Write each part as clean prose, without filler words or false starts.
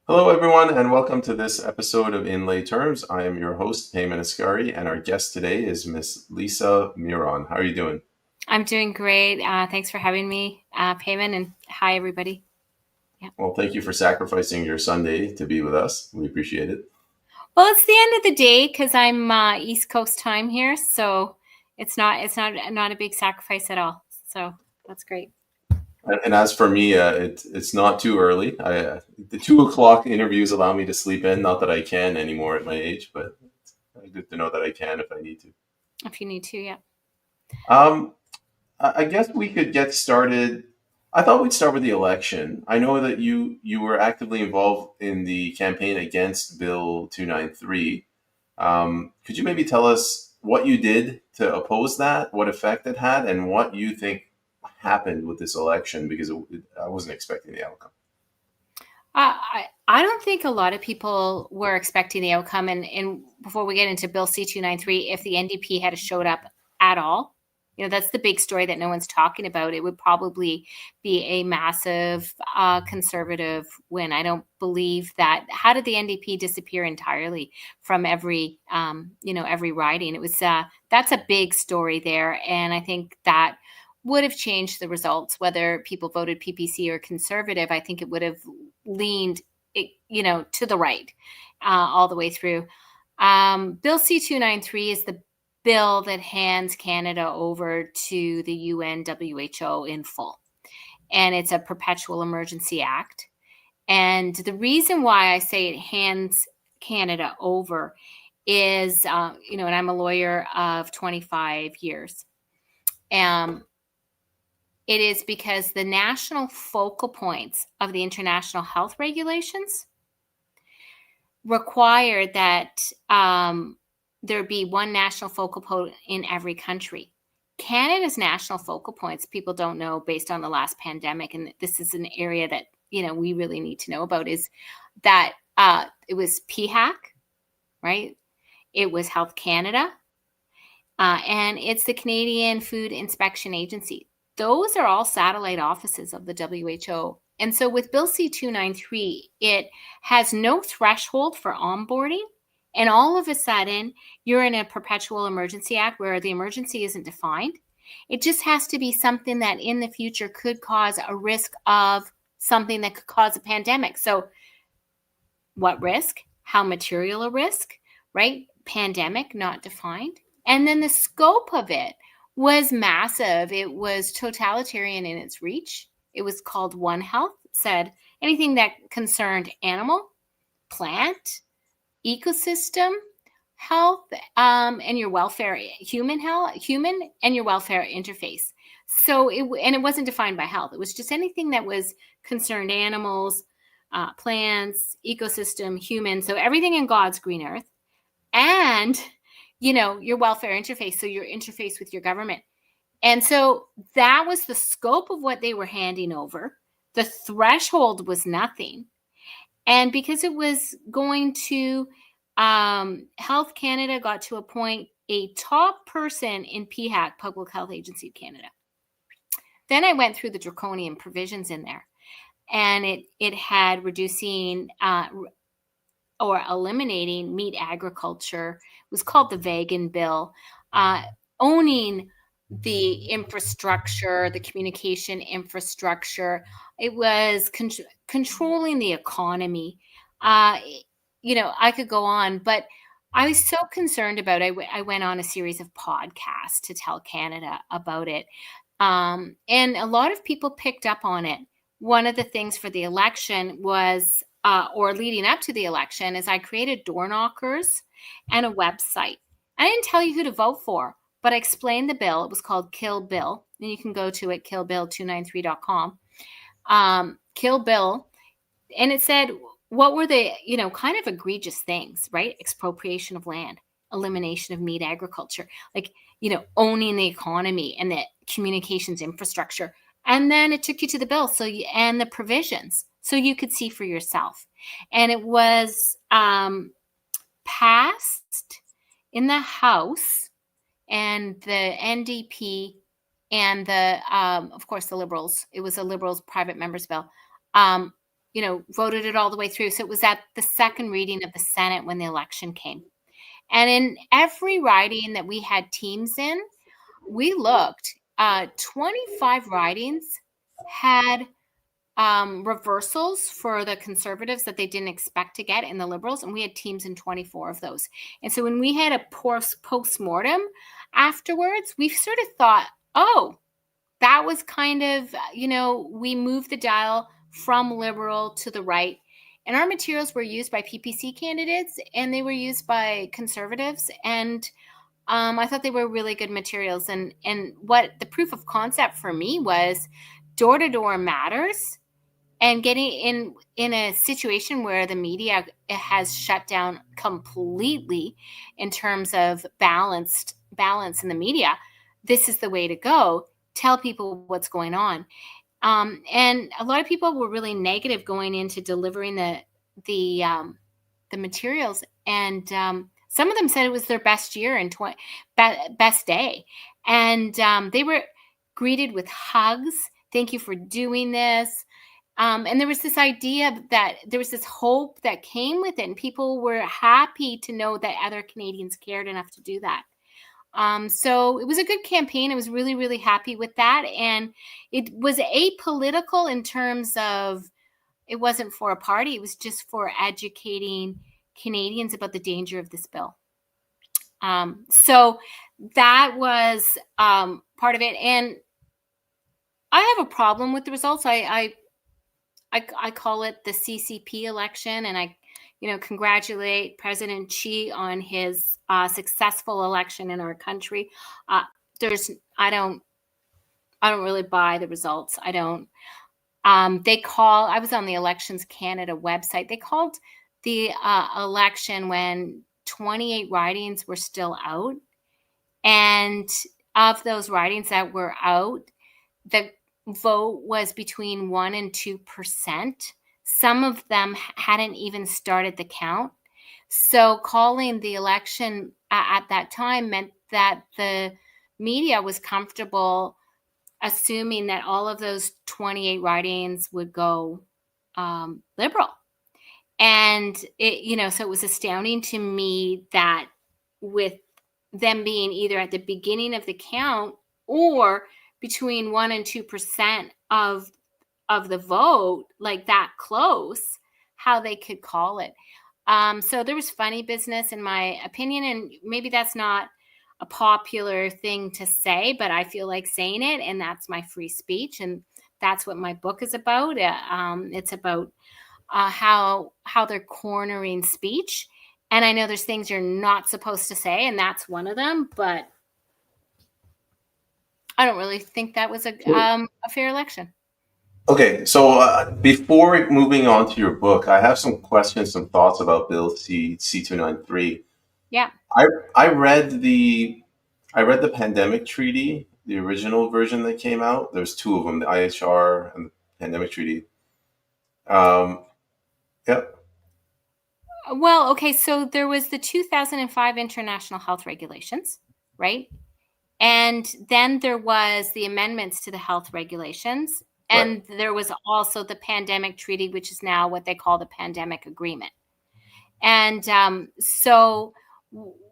Hello, everyone, and welcome to this episode of In Lay Terms. I am your host, Payman Ascari, and our guest today is Miss Lisa Miron. How are you doing? I'm doing great. Thanks for having me, Payman, and hi, everybody. Yeah. Well, thank you for sacrificing your Sunday to be with us. We appreciate it. Well, it's the end of the day because I'm East Coast time here, so it's not a big sacrifice at all. So that's great. And as for me, it's not too early. The 2 o'clock interviews allow me to sleep in. Not that I can anymore at my age, but it's good to know that I can if I need to. If you need to, yeah. Um, I guess we could get started. I thought we'd start with the election. I know that you were actively involved in the campaign against Bill 293. Could you maybe tell us what you did to oppose that, what effect it had, and what you think happened with this election? Because I wasn't expecting the outcome. I don't think a lot of people were expecting the outcome. And before we get into Bill C-293, if the NDP had showed up at all, that's the big story that no one's talking about. It would probably be a massive conservative win. I don't believe that. How did the NDP disappear entirely from every riding? It was that's a big story there, and I think that would have changed the results. Whether people voted PPC or conservative, I think it would have leaned to the right all the way through. Bill C-293 is the bill that hands Canada over to the UN WHO in full. And it's a perpetual emergency act. And the reason why I say it hands Canada over is, and I'm a lawyer of 25 years. It is because the national focal points of the international health regulations require that there be one national focal point in every country. Canada's national focal points, people don't know based on the last pandemic, and this is an area that we really need to know about, is that it was PHAC, right? It was Health Canada, and it's the Canadian Food Inspection Agency. Those are all satellite offices of the WHO. And so with Bill C-293, it has no threshold for onboarding. And all of a sudden, you're in a perpetual emergency act where the emergency isn't defined. It just has to be something that in the future could cause a risk of something that could cause a pandemic. So what risk? How material a risk, right? Pandemic, not defined. And then the scope of it was massive. It was totalitarian in its reach. It was called One Health. It said anything that concerned animal, plant, ecosystem health, and your welfare, human and your welfare interface. So it wasn't defined by health. It was just anything that was concerned animals, plants, ecosystem, human. So everything in God's green earth, and your welfare interface. So your interface with your government. And so that was the scope of what they were handing over. The threshold was nothing. And because it was going to Health Canada, got to appoint a top person in PHAC, Public Health Agency of Canada. Then I went through the draconian provisions in there, and it had reducing or eliminating meat agriculture. It was called the Vegan Bill, owning the infrastructure, the communication infrastructure. It was controlling the economy. I could go on, but I was so concerned about it. I went on a series of podcasts to tell Canada about it. And a lot of people picked up on it. One of the things for the election was, or leading up to the election, is I created door knockers and a website. I didn't tell you who to vote for, but I explained the bill. It was called Kill Bill, and you can go to it, killbill293.com. Kill Bill. And it said, what were the, kind of egregious things, right? Expropriation of land, elimination of meat agriculture, owning the economy and the communications infrastructure. And then it took you to the bill. And the provisions, so you could see for yourself. And it was passed in the House, and the NDP and of course, the Liberals. It was a Liberals private members bill. voted it all the way through. So it was at the second reading of the Senate when the election came. And in every riding that we had teams in, we looked, 25 ridings had reversals for the Conservatives that they didn't expect to get in the Liberals, and we had teams in 24 of those. And so when we had a post-mortem afterwards, we sort of thought, oh, that was kind of, we moved the dial from Liberal to the right. And our materials were used by PPC candidates, and they were used by Conservatives. And I thought they were really good materials. And what the proof of concept for me was, door-to-door matters. And getting in a situation where the media has shut down completely in terms of balance in the media, this is the way to go. Tell people what's going on. And a lot of people were really negative going into delivering the materials. And some of them said it was their best year and best day. And they were greeted with hugs. Thank you for doing this. And there was this idea that there was this hope that came with it, and people were happy to know that other Canadians cared enough to do that. So it was a good campaign. I was really, really happy with that. And it was apolitical in terms of, it wasn't for a party. It was just for educating Canadians about the danger of this bill. So that was part of it. And I have a problem with the results. I call it the CCP election, and I, congratulate President Xi on his successful election in our country. I don't really buy the results. I don't. I was on the Elections Canada website. They called the election when 28 ridings were still out, and of those ridings that were out, the vote was between 1% and 2%. Some of them hadn't even started the count. So calling the election at that time meant that the media was comfortable assuming that all of those 28 ridings would go Liberal. And so it was astounding to me that with them being either at the beginning of the count or between 1% and 2% of the vote, like that close, how they could call it. So there was funny business, in my opinion, and maybe that's not a popular thing to say, but I feel like saying it, and that's my free speech, and that's what my book is about. It's about how they're cornering speech, and I know there's things you're not supposed to say, and that's one of them, but I don't really think that was a fair election. Okay, so before moving on to your book, I have some questions, some thoughts about Bill C-293. Yeah. I read the pandemic treaty, the original version that came out. There's two of them, the IHR and the pandemic treaty. Yep. Well, okay, so there was the 2005 International Health Regulations, right? And then there was the amendments to the health regulations. And Right. there was also the pandemic treaty, which is now what they call the pandemic agreement. And so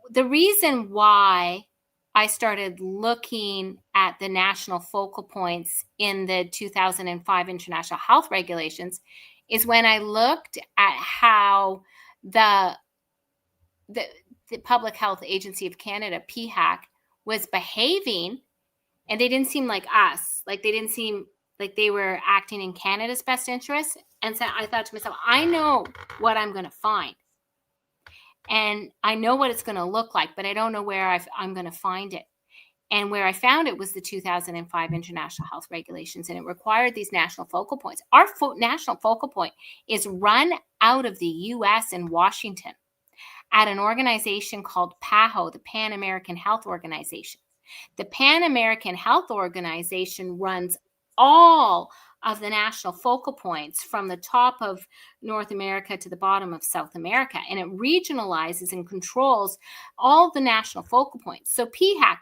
the reason why I started looking at the national focal points in the 2005 International Health Regulations is when I looked at how the Public Health Agency of Canada, PHAC, was behaving, and they didn't seem like us. Like, they didn't seem like they were acting in Canada's best interest. And so I thought to myself, I know what I'm going to find. And I know what it's going to look like, but I don't know where I'm going to find it. And where I found it was the 2005 International Health Regulations, and it required these national focal points. Our national focal point is run out of the U.S. in Washington at an organization called PAHO, the Pan American Health Organization. The Pan American Health Organization runs all of the national focal points from the top of North America to the bottom of South America, and it regionalizes and controls all the national focal points. So PHAC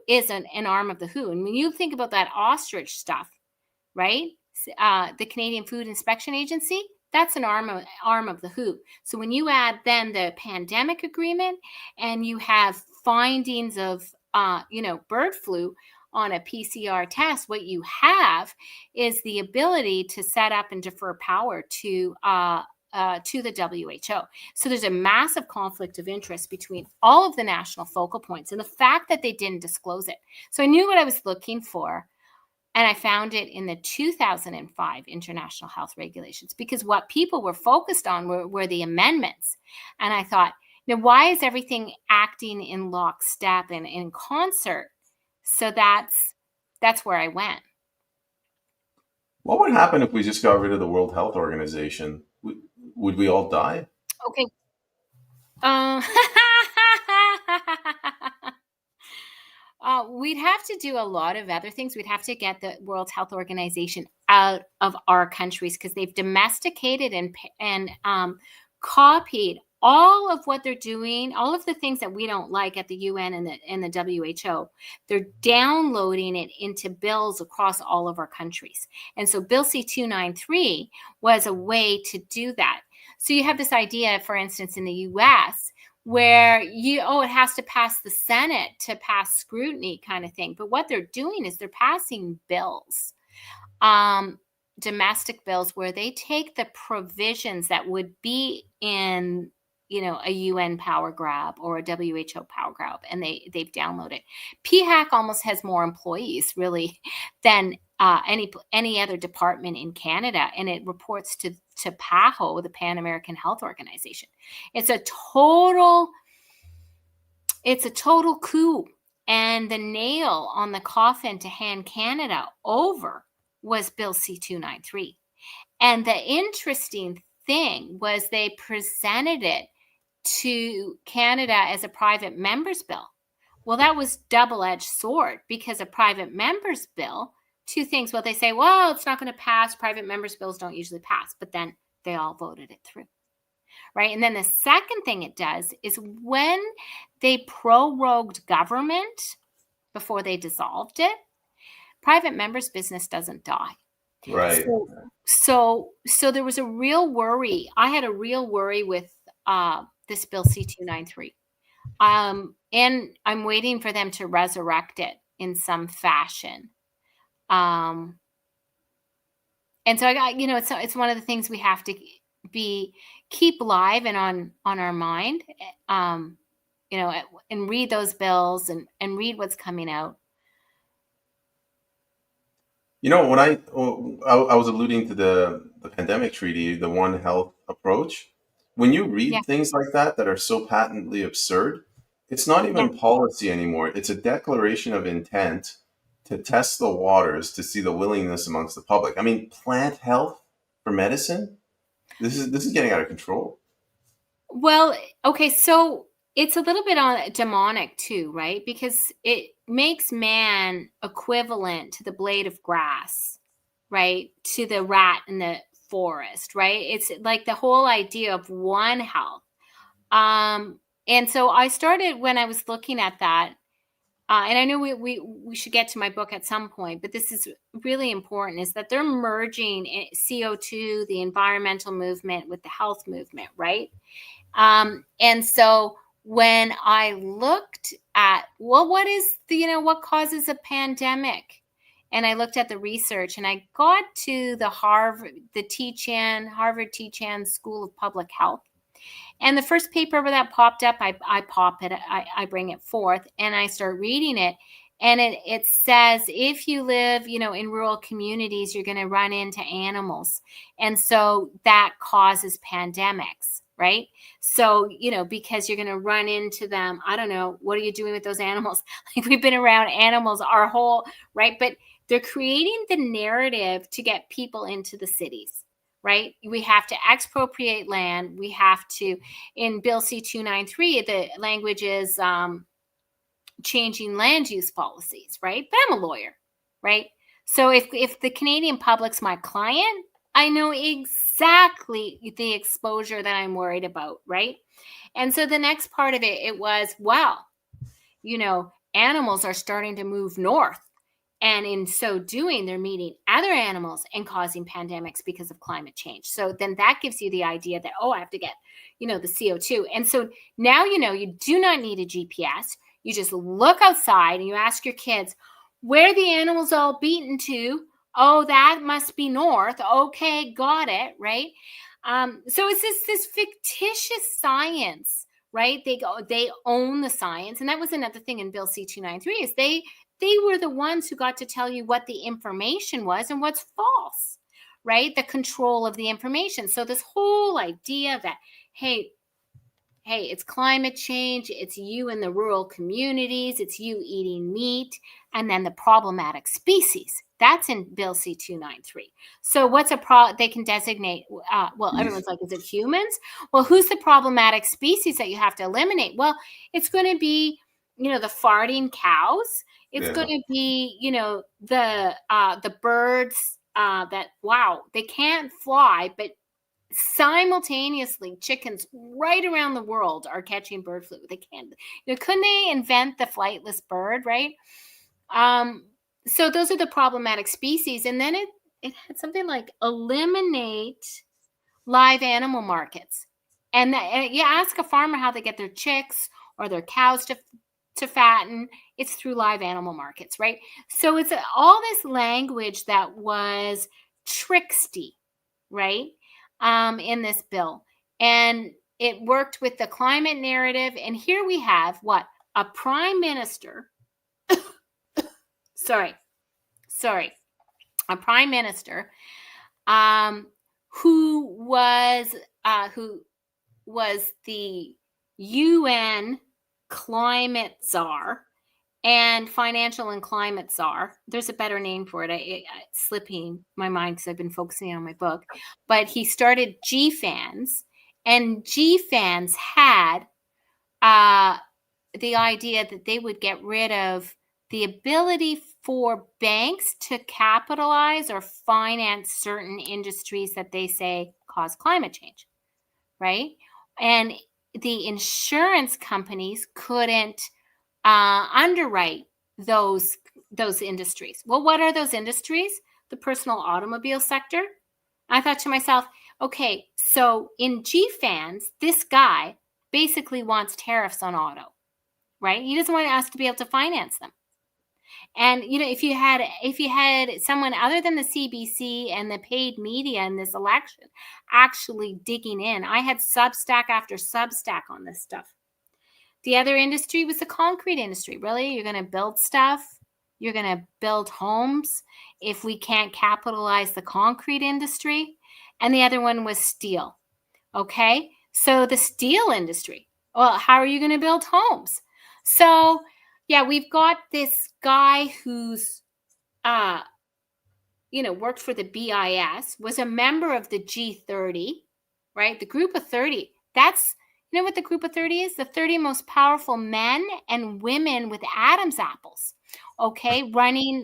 is an arm of the WHO. And when you think about that ostrich stuff, right? the Canadian Food Inspection Agency, that's an arm of the WHO. So when you add then the pandemic agreement and you have findings of bird flu on a PCR test, what you have is the ability to set up and defer power to the WHO. So there's a massive conflict of interest between all of the national focal points and the fact that they didn't disclose it. So I knew what I was looking for. And I found it in the 2005 International Health Regulations, because what people were focused on were the amendments. And I thought, now, why is everything acting in lockstep and in concert? So that's where I went. What would happen if we just got rid of the World Health Organization? Would we all die? Okay. We'd have to do a lot of other things. We'd have to get the World Health Organization out of our countries, because they've domesticated and copied all of what they're doing, all of the things that we don't like at the UN and the WHO. They're downloading it into bills across all of our countries. And so Bill C-293 was a way to do that. So you have this idea, for instance, in the US, where it has to pass the Senate to pass scrutiny kind of thing. But what they're doing is they're passing bills, domestic bills, where they take the provisions that would be in a UN power grab or a WHO power grab, and they've downloaded. PHAC almost has more employees really than any other department in Canada, and it reports to PAHO, the Pan American Health Organization. It's a total coup, and the nail on the coffin to hand Canada over was Bill C-293. And the interesting thing was they presented it to Canada as a private member's bill. Well, that was double-edged sword, because a private member's bill, two things. Well, they say, well, it's not going to pass. Private members' bills don't usually pass. But then they all voted it through, right? And then the second thing it does is when they prorogued government before they dissolved it, private members' business doesn't die. Right. So there was a real worry. I had a real worry with this Bill C-293. And I'm waiting for them to resurrect it in some fashion. And so I got, it's one of the things we have to keep live and on our mind, and read those bills and read what's coming out. When I was alluding to the pandemic treaty, the One Health approach, when you read things like that are so patently absurd, it's not even policy anymore. It's a declaration of intent to test the waters to see the willingness amongst the public. I mean, plant health for medicine? This is getting out of control. Well, okay, so it's a little bit demonic too, right? Because it makes man equivalent to the blade of grass, right? To the rat in the forest, right? It's like the whole idea of One Health. And so I started, when I was looking at that, and I know we should get to my book at some point, but this is really important, is that they're merging CO2, the environmental movement, with the health movement, right? And so when I looked at, well, what is what causes a pandemic? And I looked at the research, and I got to the Harvard T-Chan School of Public Health. And the first paper that popped up, I bring it forth, and I start reading it. And it says, if you live, in rural communities, you're going to run into animals. And so that causes pandemics, right? So, because you're going to run into them. I don't know. What are you doing with those animals? Like, we've been around animals our whole, right? But they're creating the narrative to get people into the cities, right? We have to expropriate land. We have to, in Bill C-293, the language is changing land use policies, right? But I'm a lawyer, right? So if the Canadian public's my client, I know exactly the exposure that I'm worried about, right? And so the next part of it was, well, animals are starting to move north. And in so doing, they're meeting other animals and causing pandemics because of climate change. So then that gives you the idea that, oh, I have to get, the CO2. And so now, you do not need a GPS. You just look outside and you ask your kids, where the animals all beaten to? Oh, that must be north. Okay, got it, right? So it's this fictitious science, right? They own the science. And that was another thing in Bill C-293 is they were the ones who got to tell you what the information was and what's false, right? The control of the information. So this whole idea that, hey, it's climate change, it's you in the rural communities, it's you eating meat, and then the problematic species. That's in Bill C-293. So what's they can designate, everyone's like, is it humans? Well, who's the problematic species that you have to eliminate? Well, it's going to be, the farting cows. It's going to be, the birds that, wow, they can't fly, but simultaneously chickens right around the world are catching bird flu. They can't, couldn't they invent the flightless bird, right? So those are the problematic species. And then it had something like eliminate live animal markets. And you ask a farmer how they get their chicks or their cows to fatten, it's through live animal markets, right? So it's all this language that was tricksty, right? In this bill. And it worked with the climate narrative. And here we have what? A prime minister. sorry. A prime minister who was the UN climate czar and financial and climate czar. There's a better name for it. It's slipping my mind because I've been focusing on my book. But he started GFANZ, and GFANZ had the idea that they would get rid of the ability for banks to capitalize or finance certain industries that they say cause climate change, right? And the insurance companies couldn't underwrite those industries. Well, what are those industries? The personal automobile sector. I thought to myself, okay, so in GFANZ, this guy basically wants tariffs on auto, right? He doesn't want us to be able to finance them. And if you had someone other than the CBC and the paid media in this election actually digging in, I had Substack after Substack on this stuff. The other industry was the concrete industry. Really? You're going to build stuff? You're going to build homes if we can't capitalize the concrete industry? And the other one was steel. Okay? So the steel industry. Well, how are you going to build homes? So, yeah, we've got this guy who's, worked for the BIS, was a member of the G30, right? The group of 30. That's, what the group of 30 is? The 30 most powerful men and women with Adam's apples, okay? Running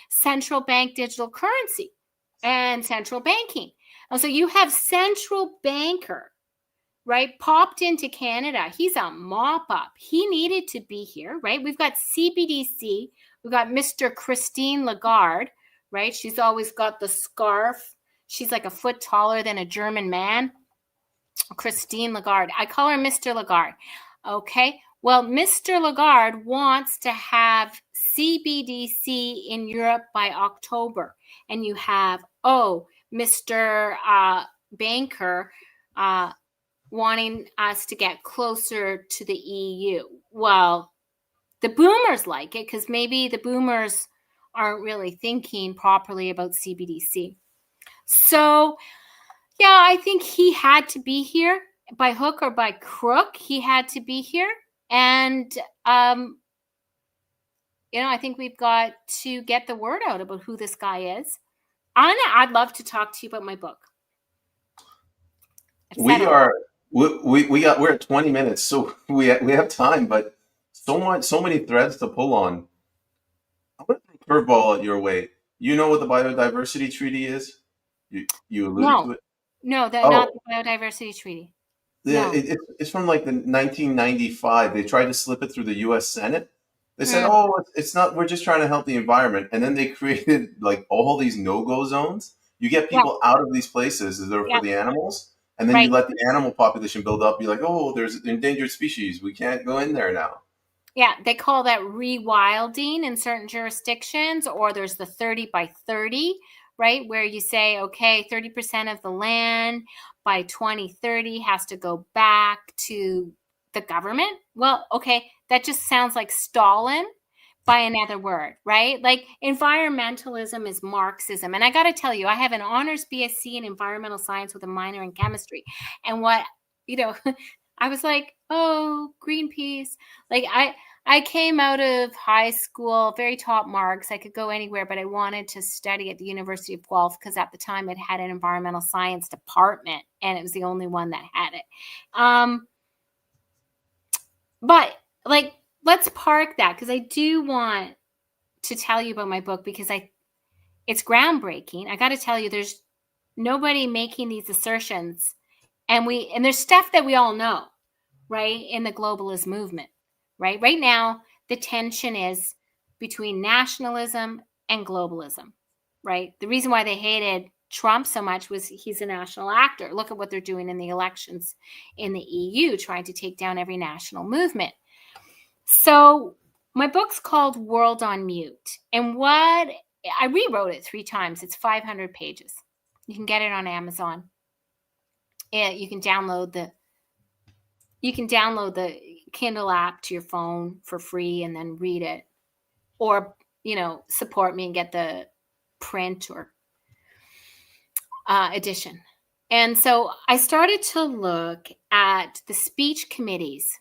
central bank digital currency and central banking. And so you have central banker, right, popped into Canada. He's a mop-up. He needed to be here, right? We've got CBDC. We've got Mr. Christine Lagarde, right? She's always got the scarf. She's like a foot taller than a German man. Christine Lagarde. I call her Mr. Lagarde. Okay. Well, Mr. Lagarde wants to have CBDC in Europe by October. And you have, Mr. Banker wanting us to get closer to the EU. Well, the boomers like it because maybe the boomers aren't really thinking properly about CBDC. So, yeah, I think he had to be here by hook or by crook. He had to be here. And, I think we've got to get the word out about who this guy is. Anna, I'd love to talk to you about my book. We're at 20 minutes, so we have time, but so many threads to pull on. I'm going to throw a curveball your way. You know what the biodiversity treaty is? You alluded to it. No, not the biodiversity treaty. Yeah, no. It's from like the 1995. They tried to slip it through the U.S. Senate, They said, Mm, "Oh, it's not. We're just trying to help the environment," and then they created like all these no-go zones. You get yeah, people out of these places that are for yeah, the animals, and then you right. let the animal population build up. Be like, "Oh, there's an endangered species. We can't go in there now." Yeah, they call that rewilding in certain jurisdictions, or there's the 30 by 30, right? Where you say, okay, 30% of the land by 2030 has to go back to the government. Well, okay, that just sounds like Stalin by another word, right? Like environmentalism is Marxism. And I got to tell you, I have an honors BSc in environmental science with a minor in chemistry. And what, you know, I was like, oh, Greenpeace. Like I came out of high school, very top marks. I could go anywhere, but I wanted to study at the University of Guelph because at the time it had an environmental science department and it was the only one that had it. But like, let's park that because I do want to tell you about my book because it's groundbreaking. I got to tell you, there's nobody making these assertions, and there's stuff that we all know, right, in the globalist movement, right? Right now, the tension is between nationalism and globalism, right? The reason why they hated Trump so much was he's a national actor. Look at what they're doing in the elections in the EU, trying to take down every national movement. So my book's called World on Mute. And what I rewrote it 3 times. It's 500 pages. You can get it on Amazon. You can download the Kindle app to your phone for free and then read it, or support me and get the print or edition. And so I started to look at the speech committees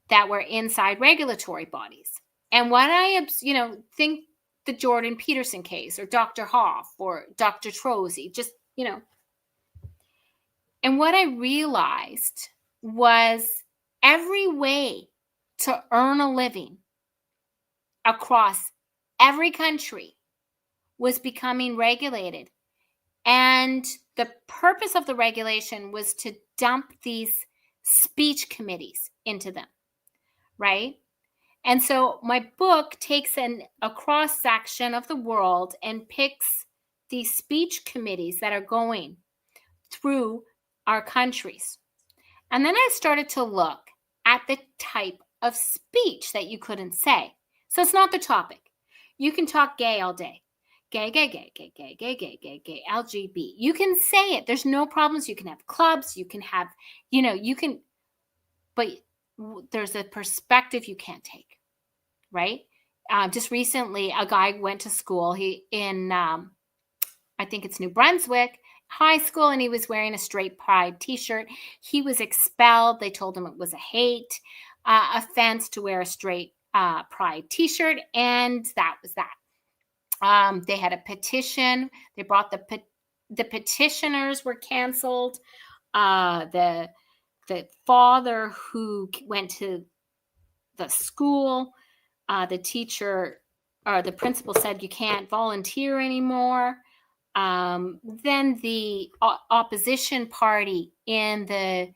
that were inside regulatory bodies. And what I think the Jordan Peterson case, or Dr. Hoff, or Dr. Trozy, and what I realized was every way to earn a living across every country was becoming regulated. And the purpose of the regulation was to dump these speech committees into them, right? And so my book takes a cross section of the world and picks these speech committees that are going through our countries. And then I started to look at the type of speech that you couldn't say. So it's not the topic. You can talk gay all day. Gay, gay, gay, gay, gay, gay, gay, gay, gay, LGB. You can say it. There's no problems. You can have clubs. You can have, but there's a perspective you can't take, right? Just recently, a guy went to school. I think it's New Brunswick high school, and he was wearing a straight pride t-shirt. He was expelled. They told him it was a hate offense to wear a straight pride t-shirt, and that was that. They had a petition. They brought the petitioners were canceled. The father who went to the school, the teacher or the principal said you can't volunteer anymore. Then the opposition party in the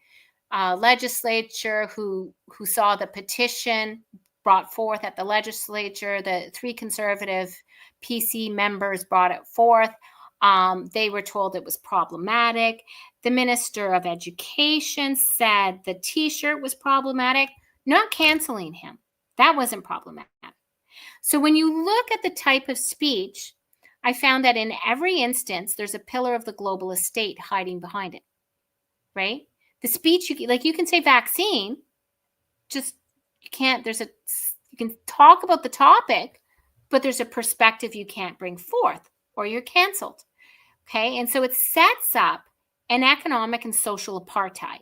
legislature who saw the petition brought forth at the legislature, the 3 conservative PC members brought it forth. They were told it was problematic. The Minister of Education said the t-shirt was problematic, not canceling him. That wasn't problematic. So when you look at the type of speech, I found that in every instance, there's a pillar of the globalist state hiding behind it, right? The speech, you can say vaccine, just you can't, you can talk about the topic, but there's a perspective you can't bring forth or you're canceled, okay? And so it sets up an economic and social apartheid,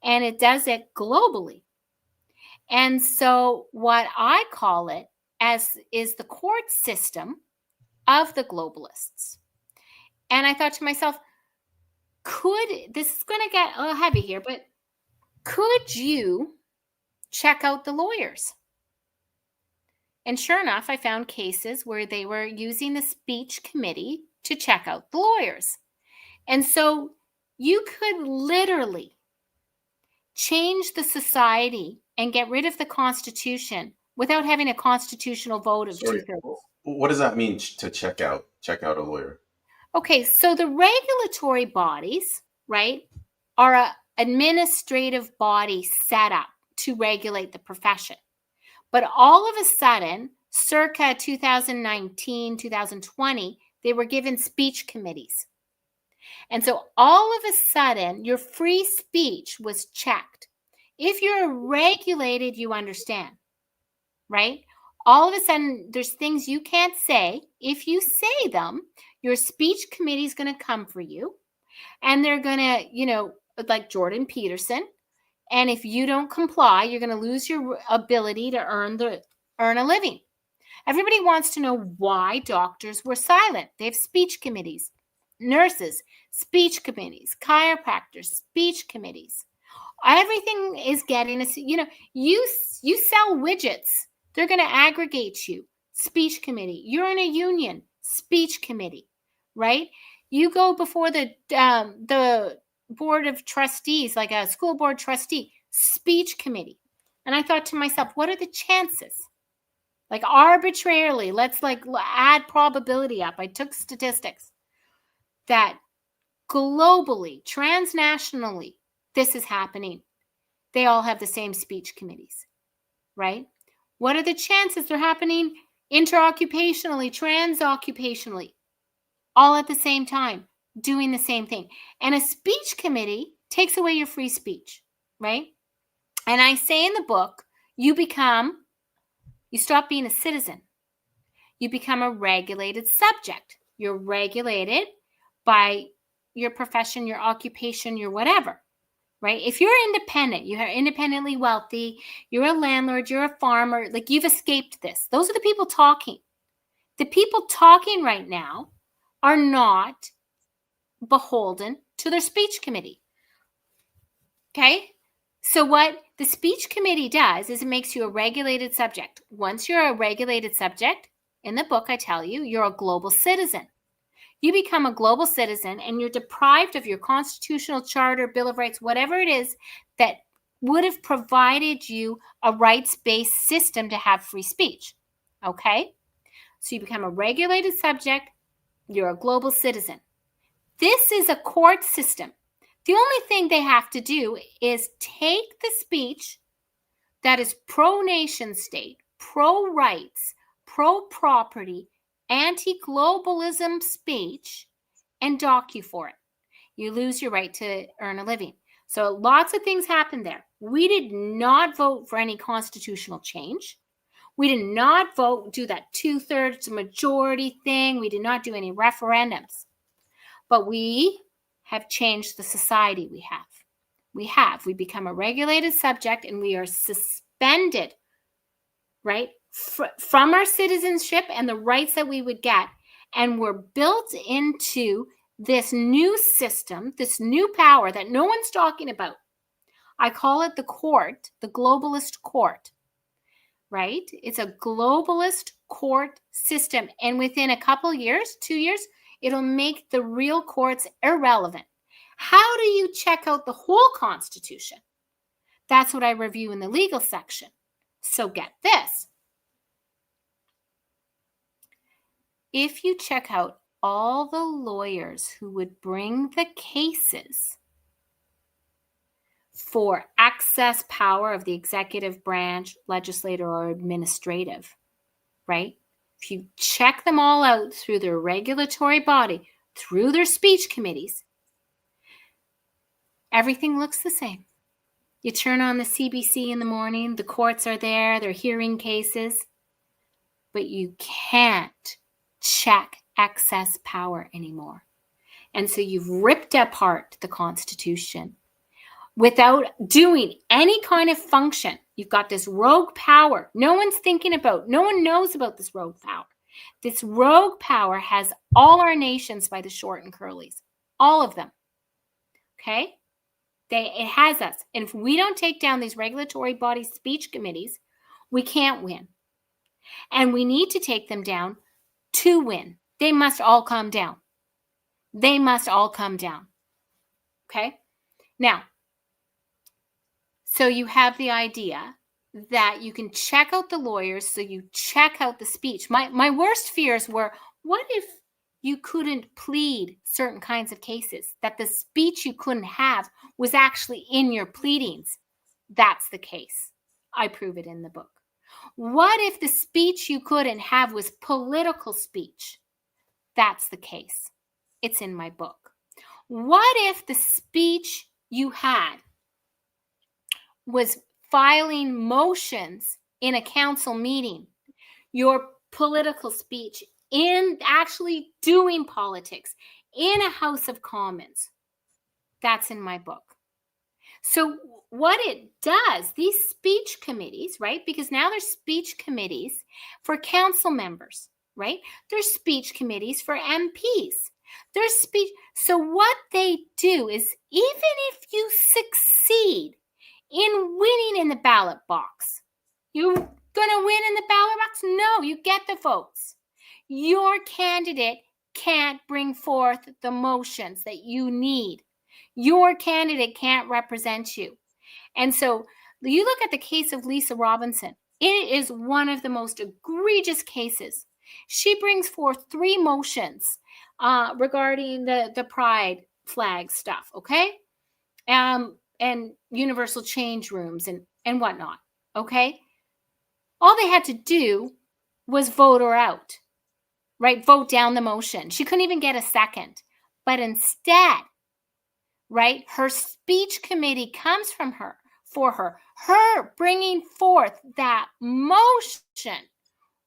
and it does it globally. And so what I call it is the court system of the globalists. And I thought to myself, this is going to get a little heavy here, but could you check out the lawyers? And sure enough, I found cases where they were using the speech committee to check out the lawyers. And so you could literally change the society and get rid of the Constitution without having a constitutional vote of Sorry, two-thirds. what does that mean to check out a lawyer? Okay, so the regulatory bodies, right, are an administrative body set up to regulate the profession. But all of a sudden, circa 2019, 2020, they were given speech committees. And so all of a sudden, your free speech was checked. If you're regulated, you understand, right? All of a sudden, there's things you can't say. If you say them, your speech committee is going to come for you. And they're going to, like Jordan Peterson. And if you don't comply, you're going to lose your ability to earn a living. Everybody wants to know why doctors were silent. They have speech committees. Nurses, speech committees. Chiropractors, speech committees. Everything is getting you sell widgets. They're going to aggregate you. Speech committee. You're in a union. Speech committee, right? You go before the board of trustees, like a school board trustee, speech committee. And I thought to myself, what are the chances? Like arbitrarily, let's add probability up. I took statistics that globally, transnationally, this is happening. They all have the same speech committees, right? What are the chances they're happening interoccupationally, transoccupationally, all at the same time, doing the same thing? And a speech committee takes away your free speech, right? And I say in the book, you stop being a citizen. You become a regulated subject. You're regulated by your profession, your occupation, your whatever, right? If you're independent, you are independently wealthy, you're a landlord, you're a farmer, like you've escaped this. Those are the people talking. The people talking right now are not beholden to their speech committee. Okay? So what the speech committee does is it makes you a regulated subject. Once you're a regulated subject, in the book I tell you, you're a global citizen. You become a global citizen and you're deprived of your constitutional charter, Bill of Rights, whatever it is that would have provided you a rights-based system to have free speech. Okay? So you become a regulated subject, you're a global citizen. This is a court system. The only thing they have to do is take the speech that is pro-nation state, pro-rights, pro-property, anti-globalism speech and dock you for it. You lose your right to earn a living. So lots of things happened there. We did not vote for any constitutional change. We did not do that 2/3 majority thing. We did not do any referendums. But we have changed the society we have. We become a regulated subject and we are suspended, right, from our citizenship and the rights that we would get. And we're built into this new system, this new power that no one's talking about. I call it the court, the globalist court, right? It's a globalist court system. And within a couple years, 2 years, it'll make the real courts irrelevant. How do you check out the whole Constitution? That's what I review in the legal section. So get this. If you check out all the lawyers who would bring the cases for excess power of the executive branch, legislative, or administrative, right? If you check them all out through their regulatory body, through their speech committees, everything looks the same. You turn on the CBC in the morning, the courts are there, they're hearing cases, but you can't check excess power anymore. And so you've ripped apart the Constitution without doing any kind of function. You've got this rogue power. No one knows about this rogue power. This rogue power has all our nations by the short and curlies. All of them. Okay? It has us. And if we don't take down these regulatory body speech committees, we can't win. And we need to take them down to win. They must all come down. They must all come down. Okay? Now, so you have the idea that you can check out the lawyers, so you check out the speech. My worst fears were, what if you couldn't plead certain kinds of cases, that the speech you couldn't have was actually in your pleadings? That's the case. I prove it in the book. What if the speech you couldn't have was political speech? That's the case. It's in my book. What if the speech you had was filing motions in a council meeting, your political speech, in actually doing politics in a House of Commons? That's in my book. So what it does, these speech committees, right? Because now there's speech committees for council members, right? There's speech committees for MPs. There's speech. So what they do is, even if you succeed in winning in the ballot box, you gonna win in the ballot box? No, you get the votes. Your candidate can't bring forth the motions that you need. Your candidate can't represent you. And so you look at the case of Lisa Robinson. It is one of the most egregious cases. She brings forth 3 motions regarding the pride flag stuff, okay? And universal change rooms and whatnot, okay? All they had to do was vote her out, right? Vote down the motion. She couldn't even get a second. But instead, right, her speech committee comes from her, for her. Her bringing forth that motion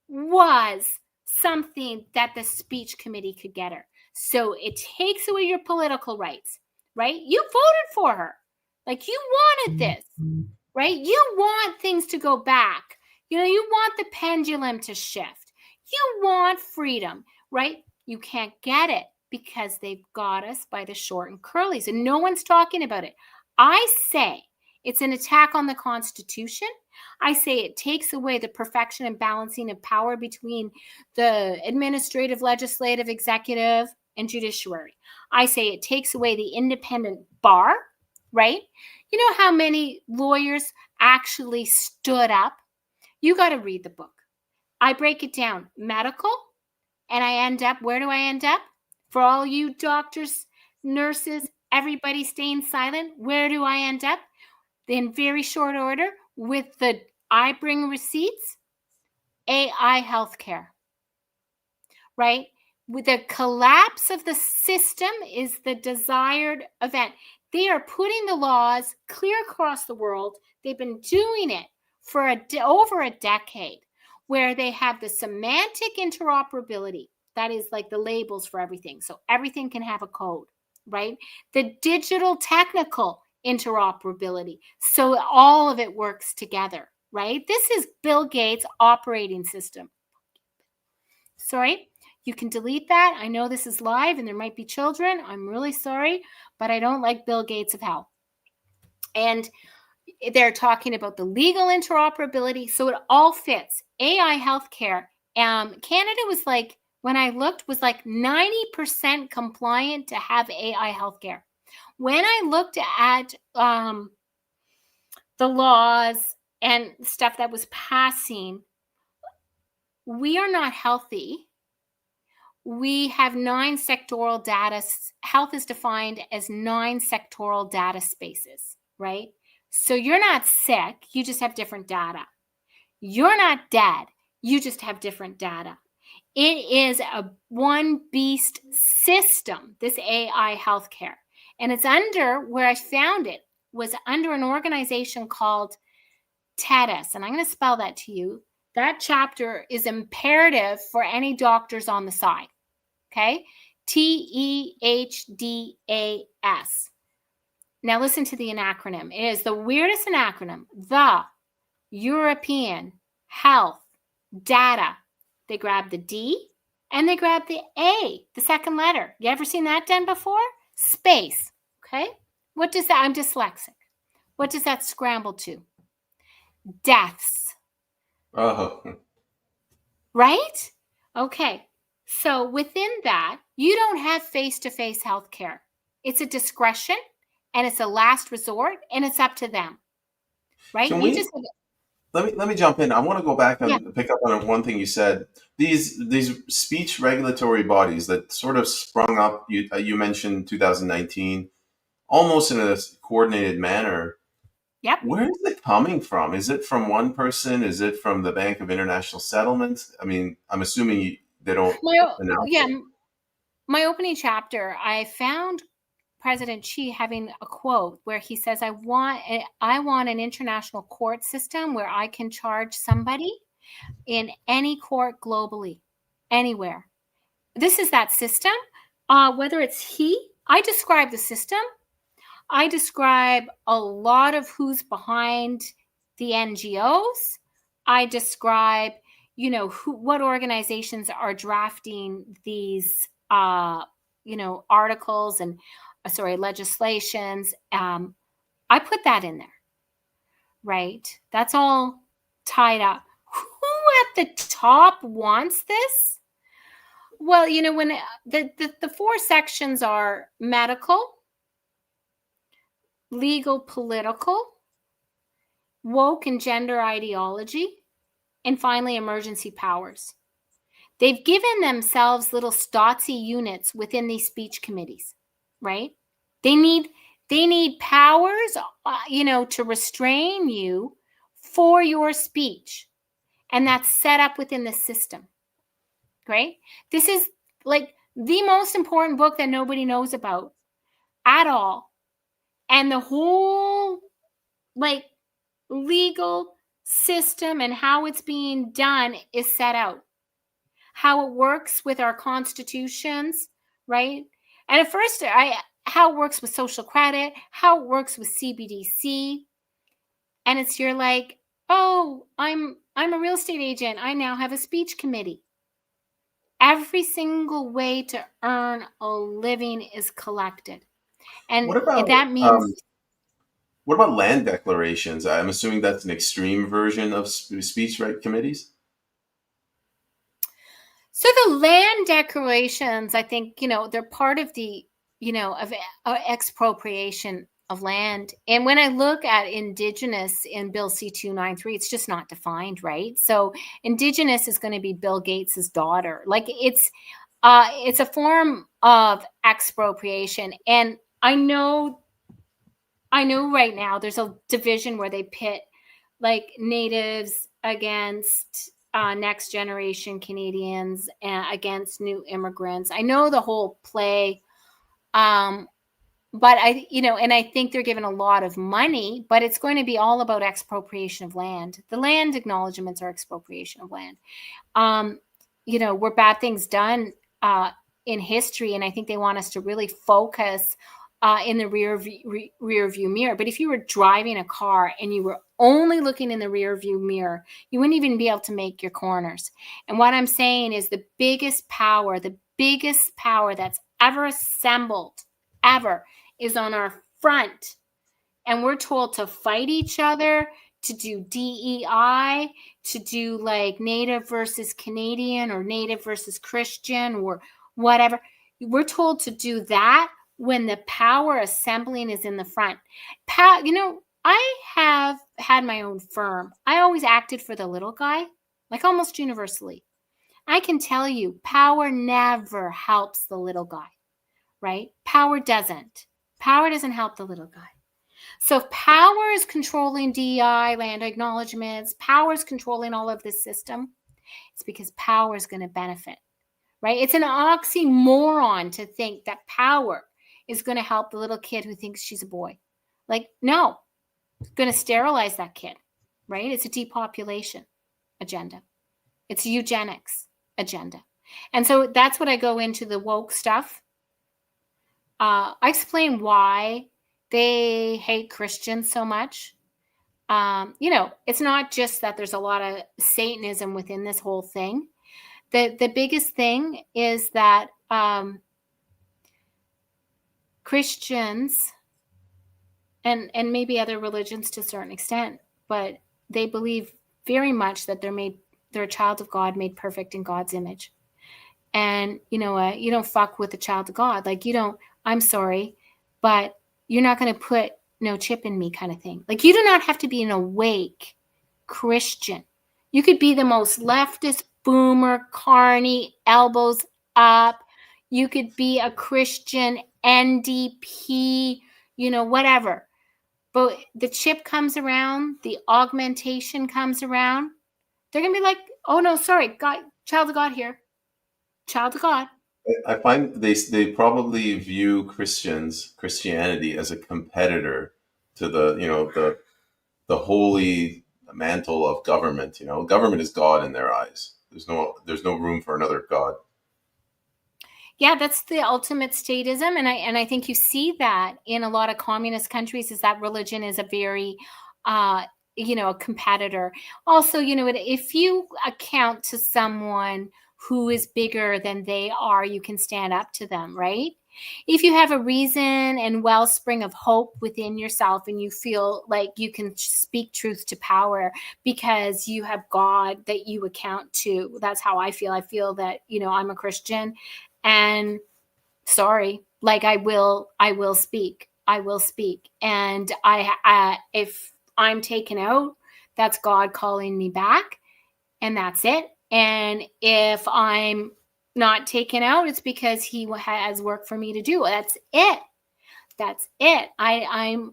was something that the speech committee could get her. So it takes away your political rights, right? You voted for her. Like, you wanted this, right? You want things to go back. You know, you want the pendulum to shift. You want freedom, right? You can't get it because they've got us by the short and curlies, and no one's talking about it. I say it's an attack on the Constitution. I say it takes away the perfection and balancing of power between the administrative, legislative, executive, and judiciary. I say it takes away the independent bar, right? You know how many lawyers actually stood up? You got to read the book. I break it down. Medical, and I end up, where do I end up? For all you doctors, nurses, everybody staying silent, where do I end up? In very short order, with the I bring receipts, AI healthcare, right? With the collapse of the system is the desired event. They are putting the laws clear across the world. They've been doing it for over a decade, where they have the semantic interoperability. That is like the labels for everything. So everything can have a code, right? The digital technical interoperability. So all of it works together, right? This is Bill Gates' operating system. Sorry, you can delete that. I know this is live and there might be children. I'm really sorry, but I don't like Bill Gates of hell. And they're talking about the legal interoperability. So it all fits. AI healthcare. Canada was like, when I looked, was like 90% compliant to have AI healthcare. When I looked at the laws and stuff that was passing, we are not healthy. We have 9 sectoral data. Health is defined as 9 sectoral data spaces, right? So you're not sick, you just have different data. You're not dead, you just have different data. It is a one beast system, this AI healthcare. And it's under, where I found it, was under an organization called TEDS. And I'm going to spell that to you. That chapter is imperative for any doctors on the side. Okay? TEHDAS. Now listen to the acronym. It is the weirdest acronym. The European Health Data. They grab the D and they grab the A, the second letter. You ever seen that done before? Space. Okay? What does that? I'm dyslexic. What does that scramble to? Deaths. Oh. Right? Okay. So within that, you don't have face-to-face healthcare. It's a discretion and it's a last resort and it's up to them. Right? Can You we just let me jump in. I want to go back Yeah. and pick up on one thing you said. These speech regulatory bodies that sort of sprung up. You mentioned 2019, almost in a coordinated manner. Yep. Where is it coming from? Is it from one person? Is it from the Bank of International Settlements? I mean, I'm assuming they don't announce Yeah, it. my opening chapter, I found President Xi having a quote where he says, I want an international court system where I can charge somebody in any court globally, anywhere. This is that system. Whether it's I describe the system. I describe a lot of who's behind the NGOs. I describe, what organizations are drafting these, articles and, legislations. I put that in there, right? That's all tied up. Who at the top wants this? Well, when the four sections are medical, legal, political, woke and gender ideology, and finally emergency powers. They've given themselves little Stotzy units within these speech committees, right? They need powers, to restrain you for your speech, and that's set up within the system, right? This is like the most important book that nobody knows about at all, and the whole like legal system and how it's being done is set out. How it works with our constitutions, right? And at first, how it works with social credit, how it works with CBDC, and you're like, oh, I'm a real estate agent. I now have a speech committee. Every single way to earn a living is collected, What and about that um, means. what about land declarations? I'm assuming that's an extreme version of speech right committees. So the land declarations, I think, they're part of the, of expropriation of land. And when I look at indigenous in Bill C-293, it's just not defined, right? So indigenous is going to be Bill Gates's daughter. Like it's a form of expropriation. And I know right now there's a division where they pit like natives against next generation Canadians against new immigrants. I know the whole play, but and I think they're given a lot of money, but it's going to be all about expropriation of land. The land acknowledgements are expropriation of land. Were bad things done in history, and I think they want us to really focus in the rear view mirror. But if you were driving a car and you were only looking in the rear view mirror, you wouldn't even be able to make your corners. And what I'm saying is the biggest power that's ever assembled, ever, is on our front. And we're told to fight each other, to do DEI, to do like Native versus Canadian or Native versus Christian or whatever. We're told to do that when the power assembling is in the front. I have had my own firm. I always acted for the little guy, like almost universally. I can tell you, power never helps the little guy, right? Power doesn't. Power doesn't help the little guy. So if power is controlling DEI, land acknowledgements, power is controlling all of this system, it's because power is going to benefit, right? It's an oxymoron to think that power is going to help the little kid who thinks she's a boy. Like, no, it's going to sterilize that kid, right? It's a depopulation agenda. It's a eugenics agenda. And so that's what I go into the woke stuff. I explain why they hate Christians so much. It's not just that there's a lot of Satanism within this whole thing. The biggest thing is that Christians and maybe other religions to a certain extent, but they believe very much that they're a child of God made perfect in God's image. And you don't fuck with the child of God. Like I'm sorry, but you're not going to put no chip in me kind of thing. Like you do not have to be an awake Christian. You could be the most leftist, boomer, carny, elbows up. You could be a Christian, NDP, whatever. But the chip comes around, the augmentation comes around. They're going to be like, oh no, sorry, God, child of God here. Child of God. I find they probably view Christianity as a competitor to the holy mantle of government. Government is God in their eyes. There's no room for another God. Yeah, that's the ultimate statism, and I think you see that in a lot of communist countries, is that religion is a very a competitor. Also, if you account to someone who is bigger than they are, you can stand up to them, right? If you have a reason and wellspring of hope within yourself, and you feel like you can speak truth to power because you have God that you account to. That's how I feel. I feel that, I'm a Christian, and sorry, like I will speak. And if I'm taken out, that's God calling me back, and that's it. And if I'm not taken out, it's because he has work for me to do. That's it. I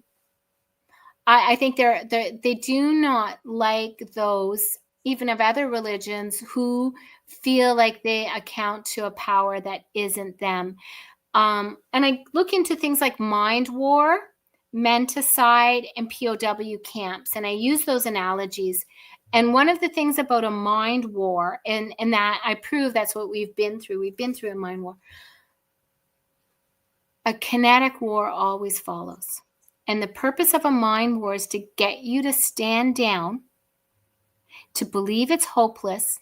think they do not like those, even of other religions, who feel like they account to a power that isn't them. And I look into things like mind war, menticide, and POW camps, and I use those analogies. And one of the things about a mind war, and that I prove that's what we've been through a mind war. A kinetic war always follows. And the purpose of a mind war is to get you to stand down, to believe it's hopeless,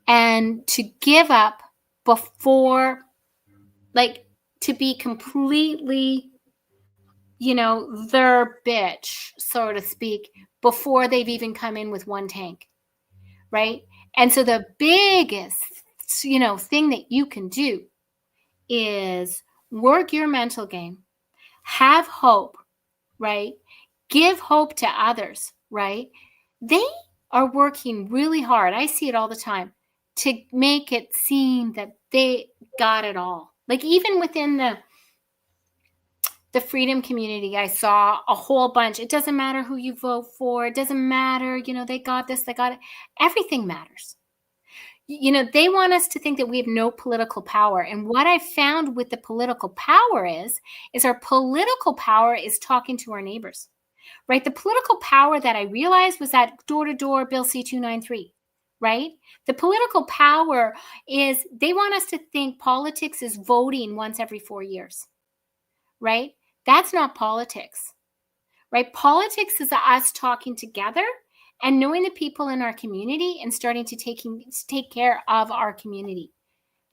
and to give up before, like, to be completely, their bitch, so to speak, before they've even come in with one tank, right? And so the biggest, thing that you can do is work your mental game, have hope, right? Give hope to others, right? They are working really hard. I see it all the time to make it seem that they got it all. Like, even within the freedom community, I saw a whole bunch. It doesn't matter who you vote for. It doesn't matter, they got this, they got it. Everything matters. They want us to think that we have no political power. And what I found with the political power is our political power is talking to our neighbors, right? The political power that I realized was that door-to-door Bill C-293, right? The political power is they want us to think politics is voting once every 4 years, right? That's not politics, right? Politics is us talking together and knowing the people in our community and starting to take care of our community.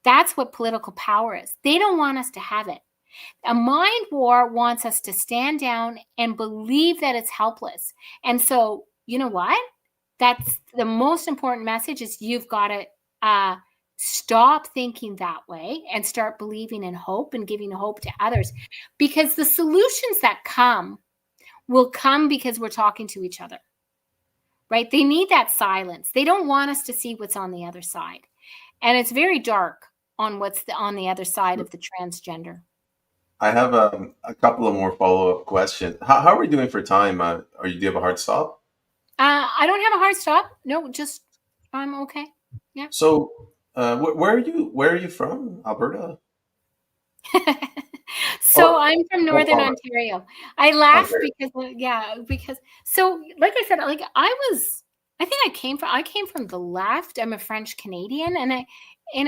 That's what political power is. They don't want us to have it. A mind war wants us to stand down and believe that it's helpless. And so, you know what? That's the most important message, is you've got to stop thinking that way and start believing in hope and giving hope to others, because the solutions that come will come because we're talking to each other, right? They need that silence. They don't want us to see what's on the other side. And it's very dark on what's on the other side of the transgender. I have a couple of more follow-up questions. How are we doing for time? Do you have a hard stop? I don't have a hard stop. No, just I'm okay. Yeah. So, where are you from? Alberta? So I'm from Northern All right. Ontario. I laugh Ontario. because so, like I said, like I think I came from the left. I'm a French Canadian, and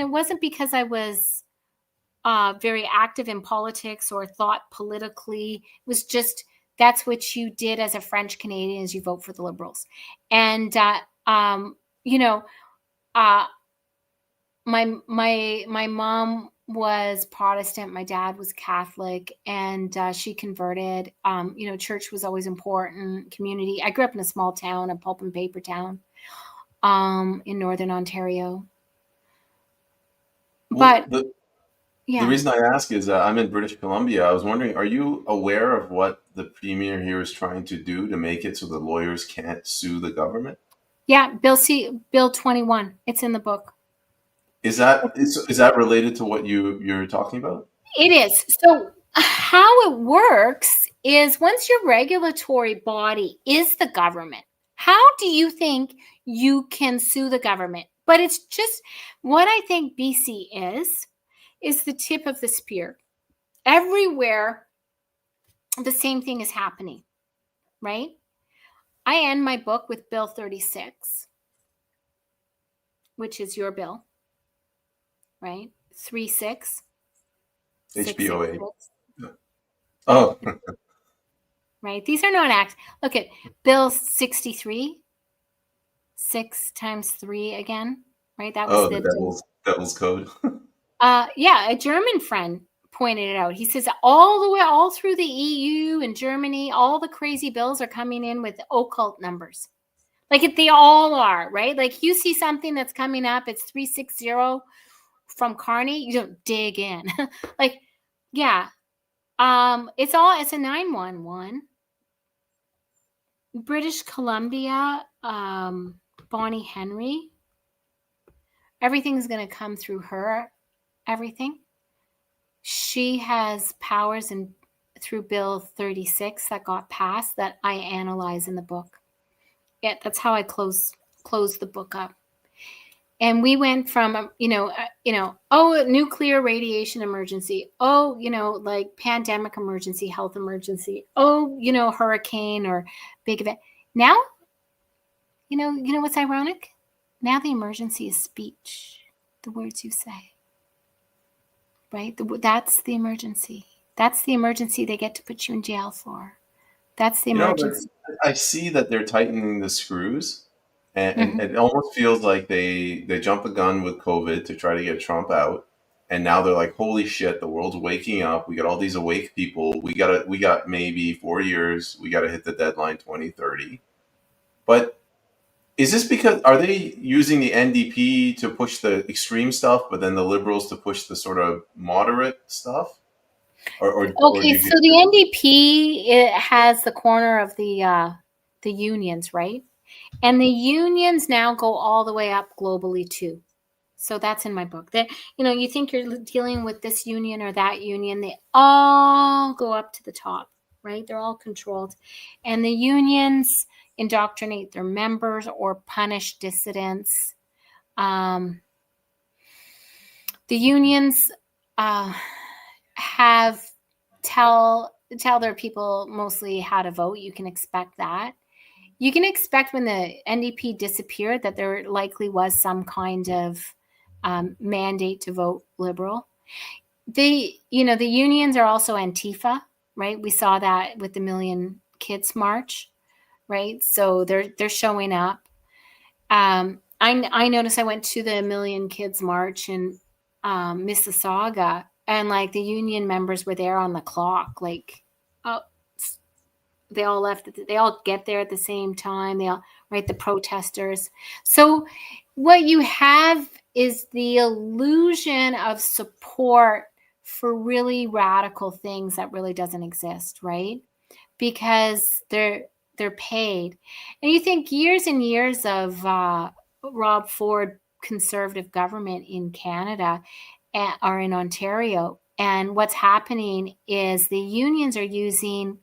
it wasn't because I was very active in politics or thought politically. It was just, that's what you did as a French Canadian, is you vote for the Liberals. And you know, uh, my mom was Protestant, my dad was Catholic, and she converted. Church was always important. Community. I grew up in a small town, a pulp and paper town, in Northern Ontario. Well, But The Yeah. reason I ask is I'm in British Columbia. I was wondering, are you aware of what the premier here is trying to do to make it so the lawyers can't sue the government? Yeah. Bill 21. It's in the book. Is that related to what you're talking about? It is. So, how it works is once your regulatory body is the government, how do you think you can sue the government? But it's just what I think BC is the tip of the spear. Everywhere, the same thing is happening, right? I end my book with Bill 36, which is your bill, right? 36, 666, HBOA. Oh, right? These are not acts. Look at Bill 63, 6 times 3 again, right? That was oh, the the devil's code. yeah, a German friend pointed it out. He says all the way all through the EU and Germany, all the crazy bills are coming in with occult numbers. Like if they all are, right? Like you see something that's coming up, it's 360 from Carney, you don't dig in. Like, yeah. It's a 911. British Columbia, Bonnie Henry, everything's going to come through her, everything. She has powers through Bill 36 that got passed that I analyze in the book. Yeah, that's how I close the book up. And we went from oh, nuclear radiation emergency, oh, like pandemic emergency, health emergency, oh, hurricane or big event. Now, you know what's ironic? Now the emergency is speech, the words you say, right? That's the emergency. That's the emergency they get to put you in jail for. That's the But emergency. I see that they're tightening the screws, and Mhm. it almost feels like they jump the gun with COVID to try to get Trump out, and now they're like, holy shit, the world's waking up. We got all these awake people. We got maybe 4 years. We got to hit the deadline 2030. But is this because are they using the NDP to push the extreme stuff, but then the liberals to push the sort of moderate stuff, or do Okay, you so get the NDP it has the corner of the unions, right? And the unions now go all the way up globally too. So that's in my book. That you think you're dealing with this union or that union, they all go up to the top, right? They're all controlled. And the unions indoctrinate their members or punish dissidents. Um, the unions have tell their people mostly how to vote. You can expect that. You can expect when the NDP disappeared that there likely was some kind of mandate to vote liberal. The unions are also Antifa, right? We saw that with the Million Kids March, right? So they're showing up. I noticed I went to the Million Kids March in Mississauga, and like the union members were there on the clock, like oh, they all left. They all get there at the same time. They all right the protesters. So what you have is the illusion of support for really radical things that really doesn't exist, right? Because they're paid. And you think years and years of Rob Ford conservative government in Canada or in Ontario, and what's happening is the unions are using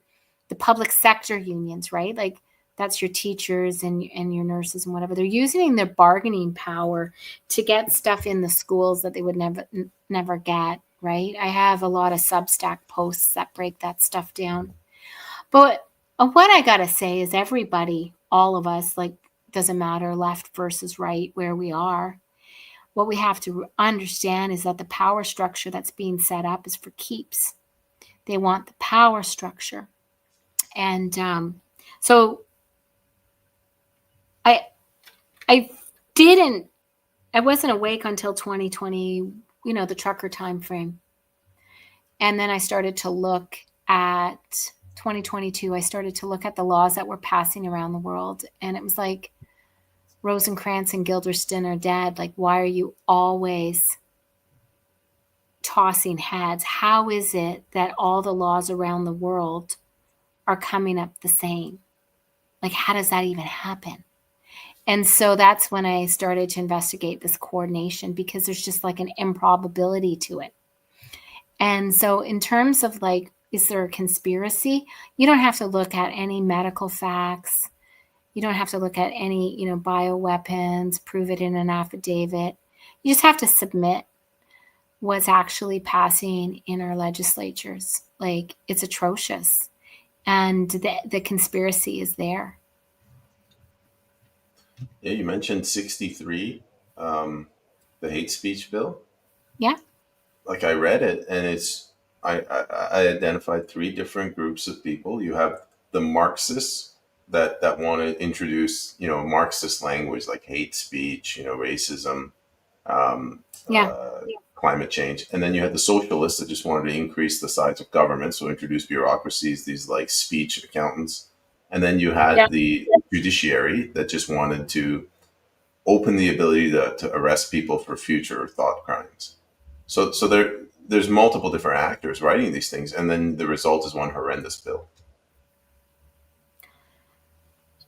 the public sector unions, right? Like that's your teachers and your nurses and whatever. They're using their bargaining power to get stuff in the schools that they would never get, right? I have a lot of Substack posts that break that stuff down. But what I got to say is everybody, all of us, like doesn't matter left versus right where we are. What we have to understand is that the power structure that's being set up is for keeps. They want the power structure. And so I I didn't I wasn't awake until 2020, the trucker time frame. And then I started to look at 2022. I started to look at the laws that were passing around the world, and it was like Rosencrantz and Guilderston are dead. Like, why are you always tossing heads. How is it that all the laws around the world are coming up the same? Like, how does that even happen? And so that's when I started to investigate this coordination, because there's just like an improbability to it. And so in terms of like, is there a conspiracy? You don't have to look at any medical facts. You don't have to look at any, bioweapons, prove it in an affidavit. You just have to submit what's actually passing in our legislatures. Like, it's atrocious. And the conspiracy is there. Yeah, you mentioned 63, the hate speech bill. Yeah. Like, I read it, and I identified three different groups of people. You have the Marxists that want to introduce, Marxist language like hate speech, racism, um, Yeah. climate change. And then you had the socialists that just wanted to increase the size of government, so introduce bureaucracies, these like speech accountants. And then you Yeah. had the judiciary that just wanted to open the ability to arrest people for future thought crimes. So there's multiple different actors writing these things, and then the result is one horrendous bill.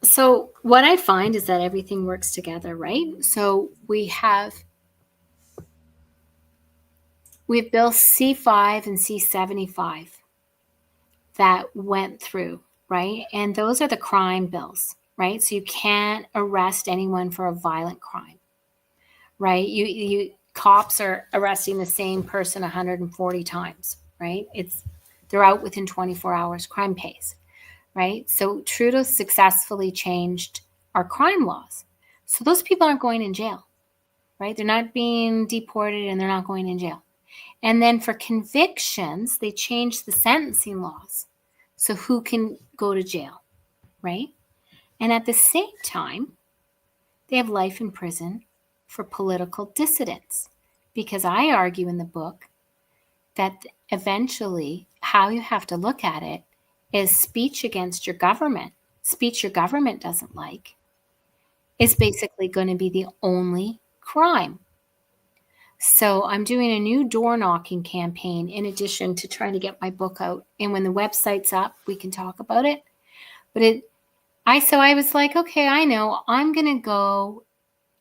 So what I find is that everything works together, right? So we have Bill C5 and C75 that went through, right? And those are the crime bills, right? So you can't arrest anyone for a violent crime, right? You cops are arresting the same person 140 times, right? They're out within 24 hours, crime pays, right? So Trudeau successfully changed our crime laws. So those people aren't going in jail, right? They're not being deported and they're not going in jail. And then for convictions, they changed the sentencing laws. So who can go to jail, right? And at the same time, they have life in prison for political dissidents. Because I argue in the book that eventually how you have to look at it is speech against your government, speech your government doesn't like, is basically going to be the only crime. So I'm doing a new door knocking campaign in addition to trying to get my book out. And when the website's up, we can talk about it. But I was like, okay, I know I'm going to go.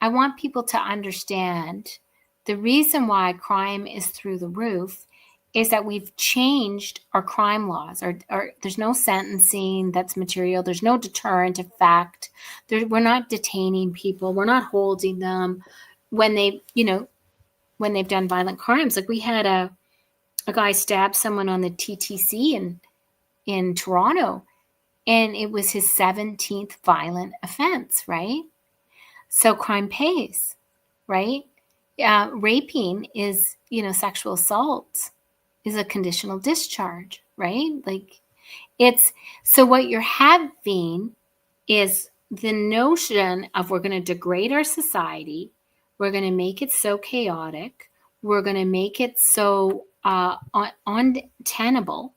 I want people to understand the reason why crime is through the roof is that we've changed our crime laws. Or there's no sentencing that's material. There's no deterrent effect. We're not detaining people. We're not holding them when when they've done violent crimes. Like, we had a guy stab someone on the TTC in Toronto, and it was his 17th violent offense, right? So crime pays, right? Raping is, sexual assault is a conditional discharge, right? Like, so what you're having is the notion of, we're going to degrade our society. We're going to make it so chaotic. We're going to make it so untenable.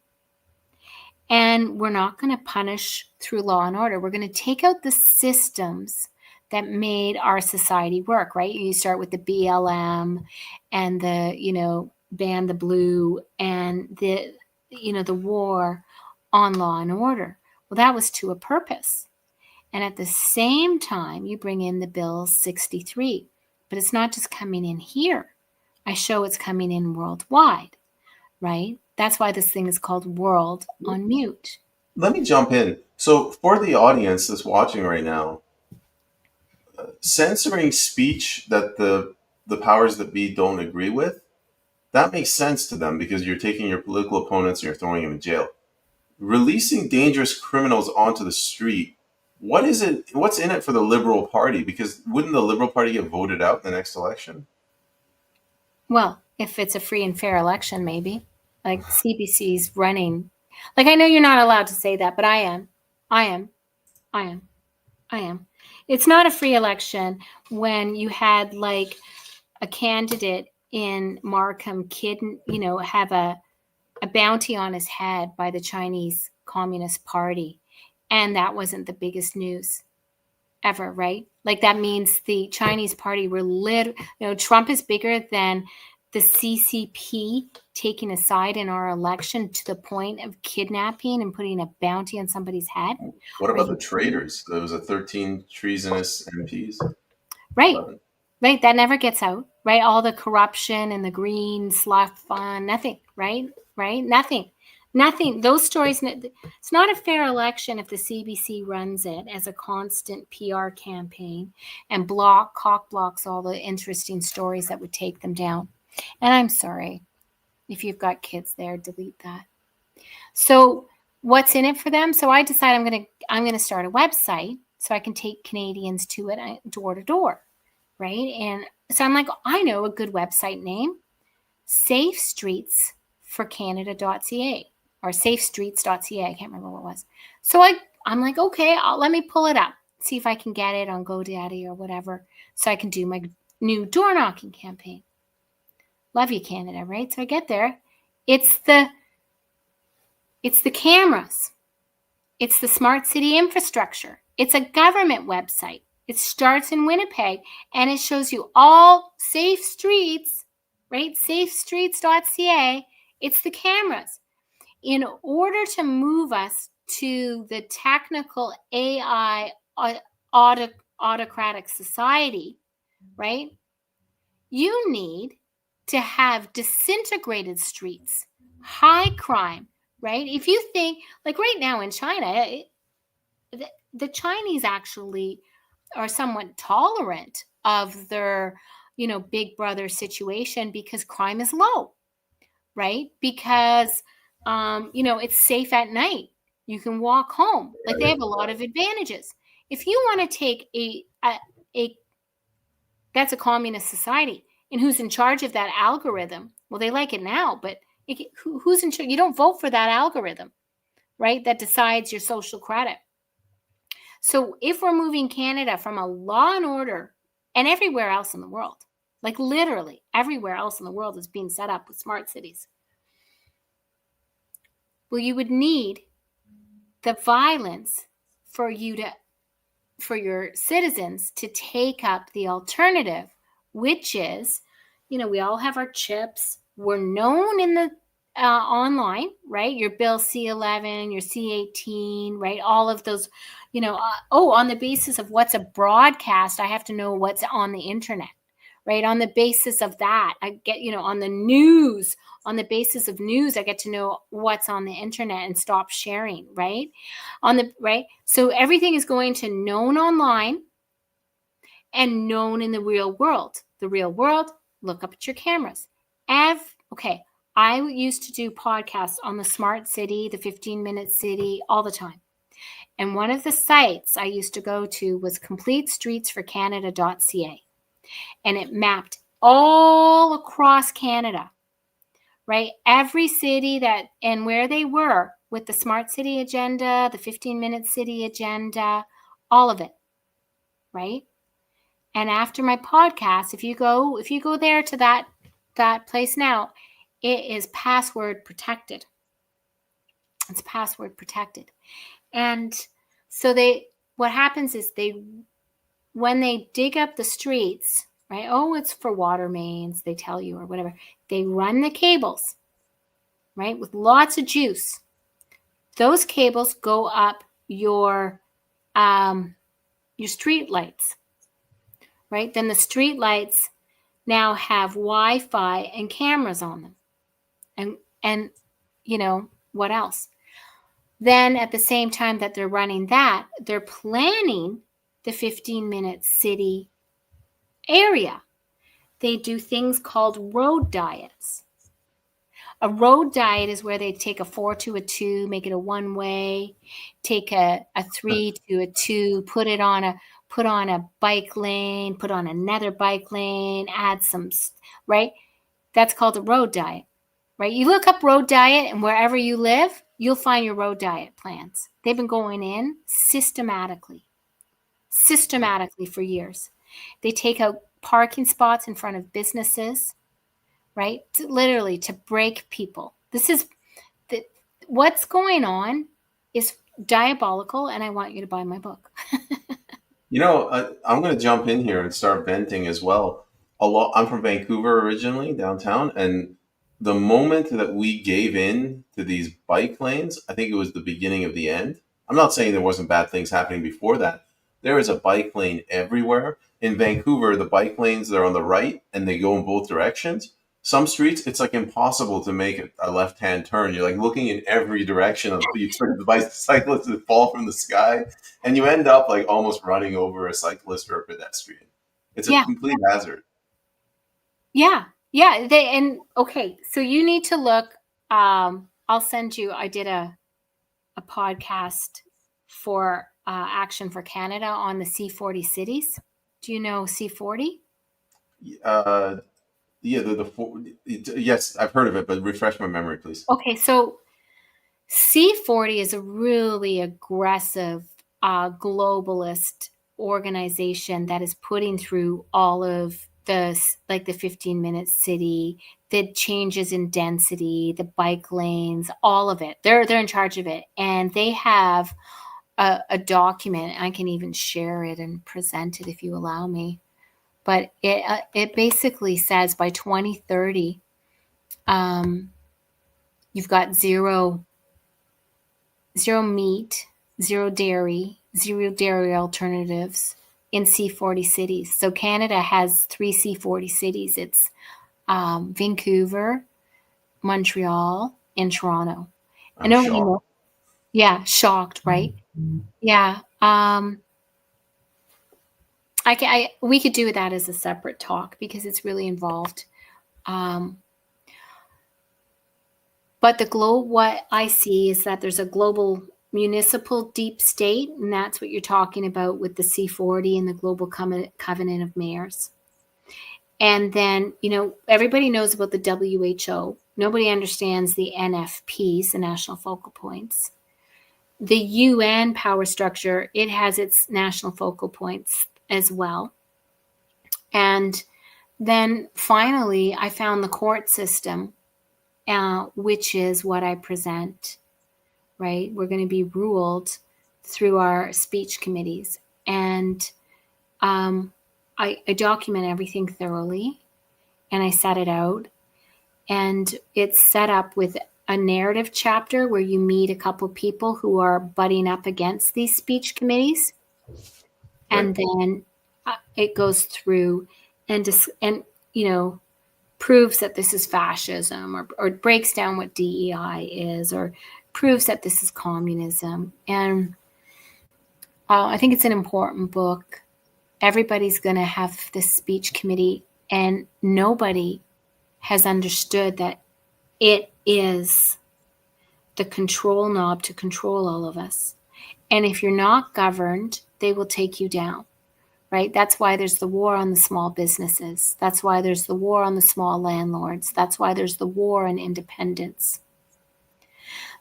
And we're not going to punish through law and order. We're going to take out the systems that made our society work, right? You start with the BLM and the, ban the blue and the war on law and order. Well, that was to a purpose. And at the same time, you bring in the Bill 63. But it's not just coming in here. I show it's coming in worldwide, right? That's why this thing is called World on Mute. Let me jump in. So, for the audience that's watching right now, censoring speech that the powers that be don't agree with, that makes sense to them because you're taking your political opponents and you're throwing them in jail. Releasing dangerous criminals onto the street, what is it? What's in it for the Liberal Party? Because wouldn't the Liberal Party get voted out in the next election? Well, if it's a free and fair election, maybe. Like, CBC's running. Like, I know you're not allowed to say that, but I am. It's not a free election when you had like a candidate in Markham have a bounty on his head by the Chinese Communist Party. And that wasn't the biggest news ever, right? Like, that means the Chinese Party were Trump is bigger than the CCP taking a side in our election to the point of kidnapping and putting a bounty on somebody's head. What about the traitors? There was a 13 treasonous MPs. Right. 11. Right. That never gets out. Right. All the corruption and the green slush fund, nothing. Right. Right. Nothing. Those stories. It's not a fair election if the CBC runs it as a constant PR campaign and cock blocks all the interesting stories that would take them down. And I'm sorry if you've got kids there, delete that. So what's in it for them? So I decided I'm going to start a website so I can take Canadians to it door to door. Right. And so I'm like, I know a good website name, safestreetsforcanada.ca or safestreets.ca. I can't remember what it was. So I'm like, okay, let me pull it up, see if I can get it on GoDaddy or whatever, so I can do my new door knocking campaign. Love you, Canada, right? So I get there. It's the cameras. It's the smart city infrastructure. It's a government website. It starts in Winnipeg, and it shows you all safe streets, right? Safestreets.ca. It's the cameras. In order to move us to the technical AI autocratic society, right, you need to have disintegrated streets, high crime, right? If you think, like right now in China, the Chinese actually are somewhat tolerant of their, big brother situation because crime is low, right? Because, it's safe at night. You can walk home. Like they have a lot of advantages. If you want to take that's a communist society, and who's in charge of that algorithm? Well, they like it now, but who's in charge? You don't vote for that algorithm, right? That decides your social credit. So if we're moving Canada from a law and order, and everywhere else in the world, like literally everywhere else in the world is being set up with smart cities, well, you would need the violence for your citizens to take up the alternative, which is, we all have our chips. We're known in the online, right? Your Bill C11, your C18, right? All of those, on the basis of what's a broadcast, I have to know what's on the internet, right? On the basis of that, I get, on the news, on the basis of news, I get to know what's on the internet and stop sharing, right? Right? So everything is going to known online and known in the real world. The real world, look up at your cameras. Okay, I used to do podcasts on the Smart City, the 15-minute city, all the time. And one of the sites I used to go to was completestreetsforcanada.ca. And it mapped all across Canada, right? Every city and where they were with the Smart City agenda, the 15-minute city agenda, all of it, right? And after my podcast, if you go there to that place now, it is password protected. It's password protected. And so what happens is when they dig up the streets, right? Oh, it's for water mains, they tell you, or whatever. They run the cables, right? With lots of juice. Those cables go up your street lights, right? Then the street lights now have Wi-Fi and cameras on them. And what else? Then at the same time that they're running that, they're planning the 15-minute city area. They do things called road diets. A road diet is where they take a 4 to a 2, make it a one-way, take a 3 to a 2, put on a bike lane, put on another bike lane, add some, right? That's called a road diet, right? You look up road diet, and wherever you live, you'll find your road diet plans. They've been going in systematically for years. They take out parking spots in front of businesses, right? Literally to break people. What's going on is diabolical, and I want you to buy my book. I'm going to jump in here and start venting as well. I'm from Vancouver originally, downtown, and the moment that we gave in to these bike lanes, I think it was the beginning of the end. I'm not saying there wasn't bad things happening before that. There is a bike lane everywhere. In Vancouver, the bike lanes, they're on the right and they go in both directions. Some streets, it's like impossible to make a left-hand turn. You're like looking in every direction. You expect the bicyclist to fall from the sky, and you end up like almost running over a cyclist or a pedestrian. It's a Yeah. complete hazard. Yeah. Yeah. Okay. So you need to look. I'll send you, I did a podcast for Action for Canada on the C40 cities. Do you know C40? Uh, yeah, yes, I've heard of it, but refresh my memory, please. Okay. So C40 is a really aggressive globalist organization that is putting through all of the 15-minute city, the changes in density, the bike lanes, all of it. They're in charge of it, and they have a document. I can even share it and present it if you allow me. But it basically says by 2030, you've got zero meat, zero dairy alternatives in C40 cities. So Canada has 3 C40 cities. It's Vancouver, Montreal, and Toronto. I'm shocked. Yeah, shocked, right? Yeah. We could do that as a separate talk because it's really involved. But what I see is that there's a global municipal deep state, and that's what you're talking about with the C40 and the Global Covenant of Mayors. And then, everybody knows about the WHO. Nobody understands the NFPs, the National Focal Points. The UN power structure, it has its national focal points as well. And then finally, I found the court system, which is what I present, right? We're going to be ruled through our speech committees. And I document everything thoroughly, and I set it out. And it's set up with a narrative chapter where you meet a couple people who are butting up against these speech committees. Right. And then it goes through and proves that this is fascism, or breaks down what DEI is, or proves that this is communism. And I think it's an important book. Everybody's going to have this speech committee, and nobody has understood that it is the control knob to control all of us. And if you're not governed, they will take you down, right? That's why there's the war on the small businesses. That's why there's the war on the small landlords. That's why there's the war on independence.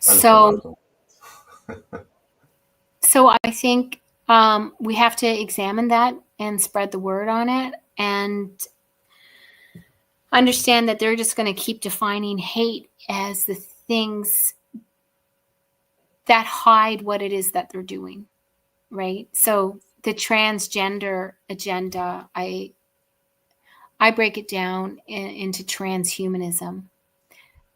So I think we have to examine that and spread the word on it, and understand that they're just going to keep defining hate as the things that hide what it is that they're doing, right? So the transgender agenda, I break it down into transhumanism,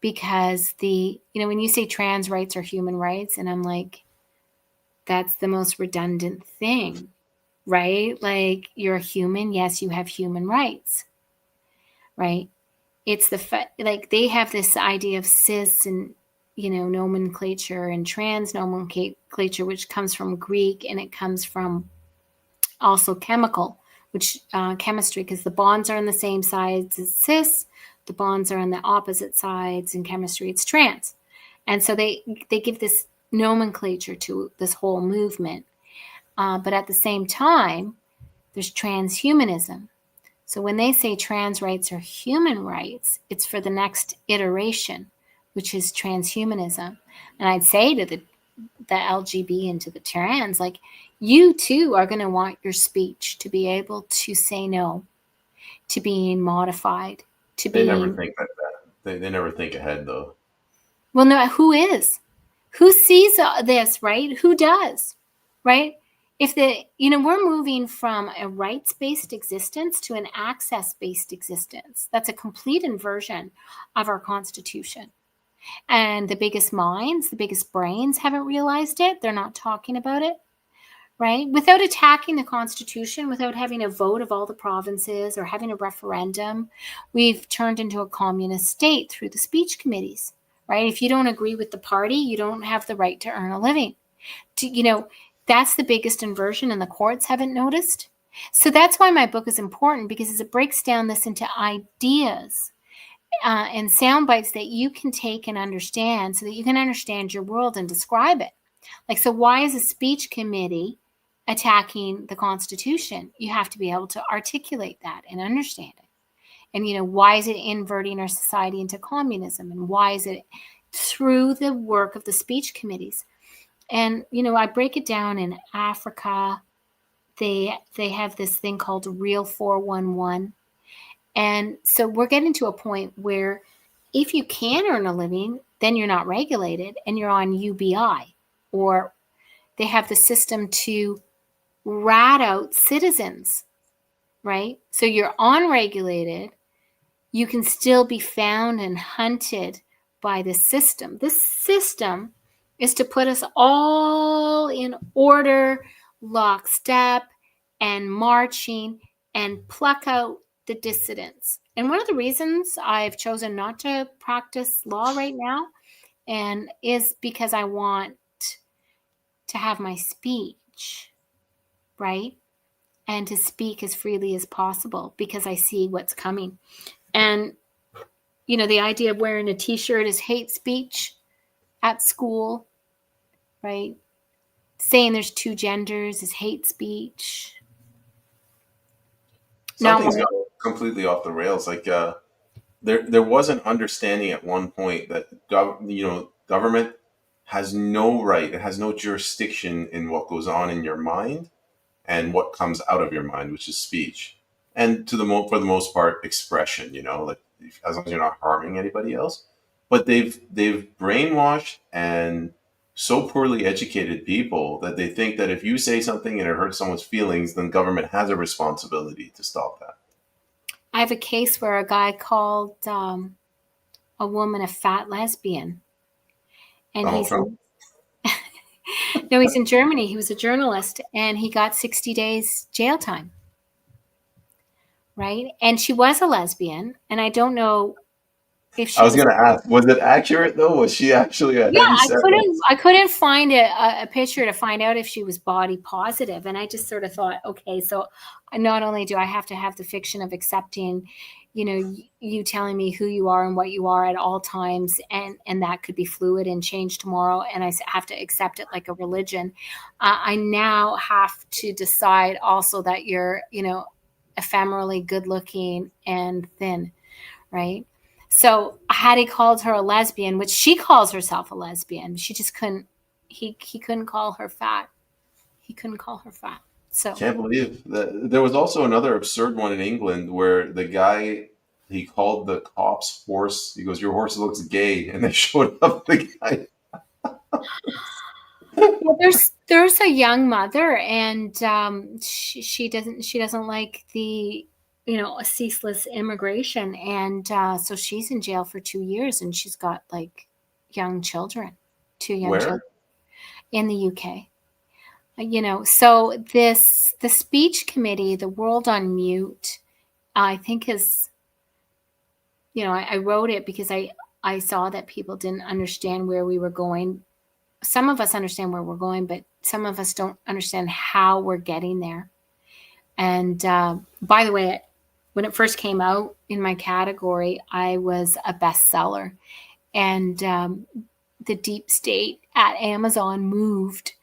because when you say trans rights are human rights, and I'm like, that's the most redundant thing, right? Like, you're a human. Yes, you have human rights, right? It's they have this idea of cis and, nomenclature, and trans nomenclature, which comes from Greek, and it comes from also chemical, which chemistry, because the bonds are on the same sides as cis, the bonds are on the opposite sides. In chemistry, it's trans. And so they give this nomenclature to this whole movement. But at the same time, there's transhumanism. So when they say trans rights are human rights, it's for the next iteration, which is transhumanism. And I'd say to the LGB and to the trans, like, you too are going to want your speech to be able to say no to being modified, to being... They never think like that. They never think ahead, though. Well, no, who is? Who sees this, right? Who does, right? if the, you know, we're moving from a rights-based existence to an access-based existence. That's a complete inversion of our Constitution. And the biggest minds, the biggest brains haven't realized it. They're not talking about it, right? Without attacking the Constitution, without having a vote of all the provinces or having a referendum, we've turned into a communist state through the speech committees, right? If you don't agree with the party, you don't have the right to earn a living. You know, that's the biggest inversion, and the courts haven't noticed. So that's why my book is important, because it breaks down this into ideas and sound bites that you can take and understand, so that you can understand your world and describe it. Like, so why is a speech committee attacking the Constitution? You have to be able to articulate that and understand it. And, you know, why is it inverting our society into communism? And why is it through the work of the speech committees? And, you know, I break it down in Africa. They have this thing called Real 411. And so we're getting to a point where if you can earn a living, then you're not regulated and you're on UBI. Or they have the system to rat out citizens, right? So you're unregulated. You can still be found and hunted by this system. This system is to put us all in order, lockstep, and marching, and pluck out the dissidents. And one of the reasons I've chosen not to practice law right now and is because I want to have my speech, right? And to speak as freely as possible, because I see what's coming. And, you know, the idea of wearing a t-shirt is hate speech at school, right? Saying there's two genders is hate speech. Something's gone completely off the rails. Like there was an understanding at one point that government has no right, it has no jurisdiction in what goes on in your mind and what comes out of your mind, which is speech, and for the most part, expression. You know, like as long as you're not harming anybody else. But they've brainwashed and so poorly educated people that they think that if you say something and it hurts someone's feelings, then government has a responsibility to stop that. I have a case where a guy called a woman a fat lesbian, and Donald Trump. no, he's in Germany. He was a journalist, and he got 60 days jail time, right? And she was a lesbian, and I don't know if I she was was. going to ask, was it accurate though? Was she actually a Yeah, heavy set? I couldn't find a picture to find out if she was body positive, and I just sort of thought, okay, so not only do I have to have the fiction of accepting, you know, you telling me who you are and what you are at all times, and that could be fluid and change tomorrow, and I have to accept it like a religion. I now have to decide also that you're, you know, ephemerally good looking and thin, right? So had he called her a lesbian, which she calls herself a lesbian, she just couldn't. He couldn't call her fat. He couldn't call her fat. So Can't believe that. There was also another absurd one in England where the guy, he called the cops horse. He goes, "Your horse looks gay," and they showed up the guy. well, there's a young mother, and she doesn't like the, you know, a ceaseless immigration, and so she's in jail for 2 years, and she's got like young children, two young children Where? in the UK. You know, so the speech committee, the World on Mute, I think is, you know, I wrote it because I saw that people didn't understand where we were going. Some of us understand where we're going, but some of us don't understand how we're getting there. And by the way, when it first came out in my category, I was a bestseller, and the deep state at Amazon moved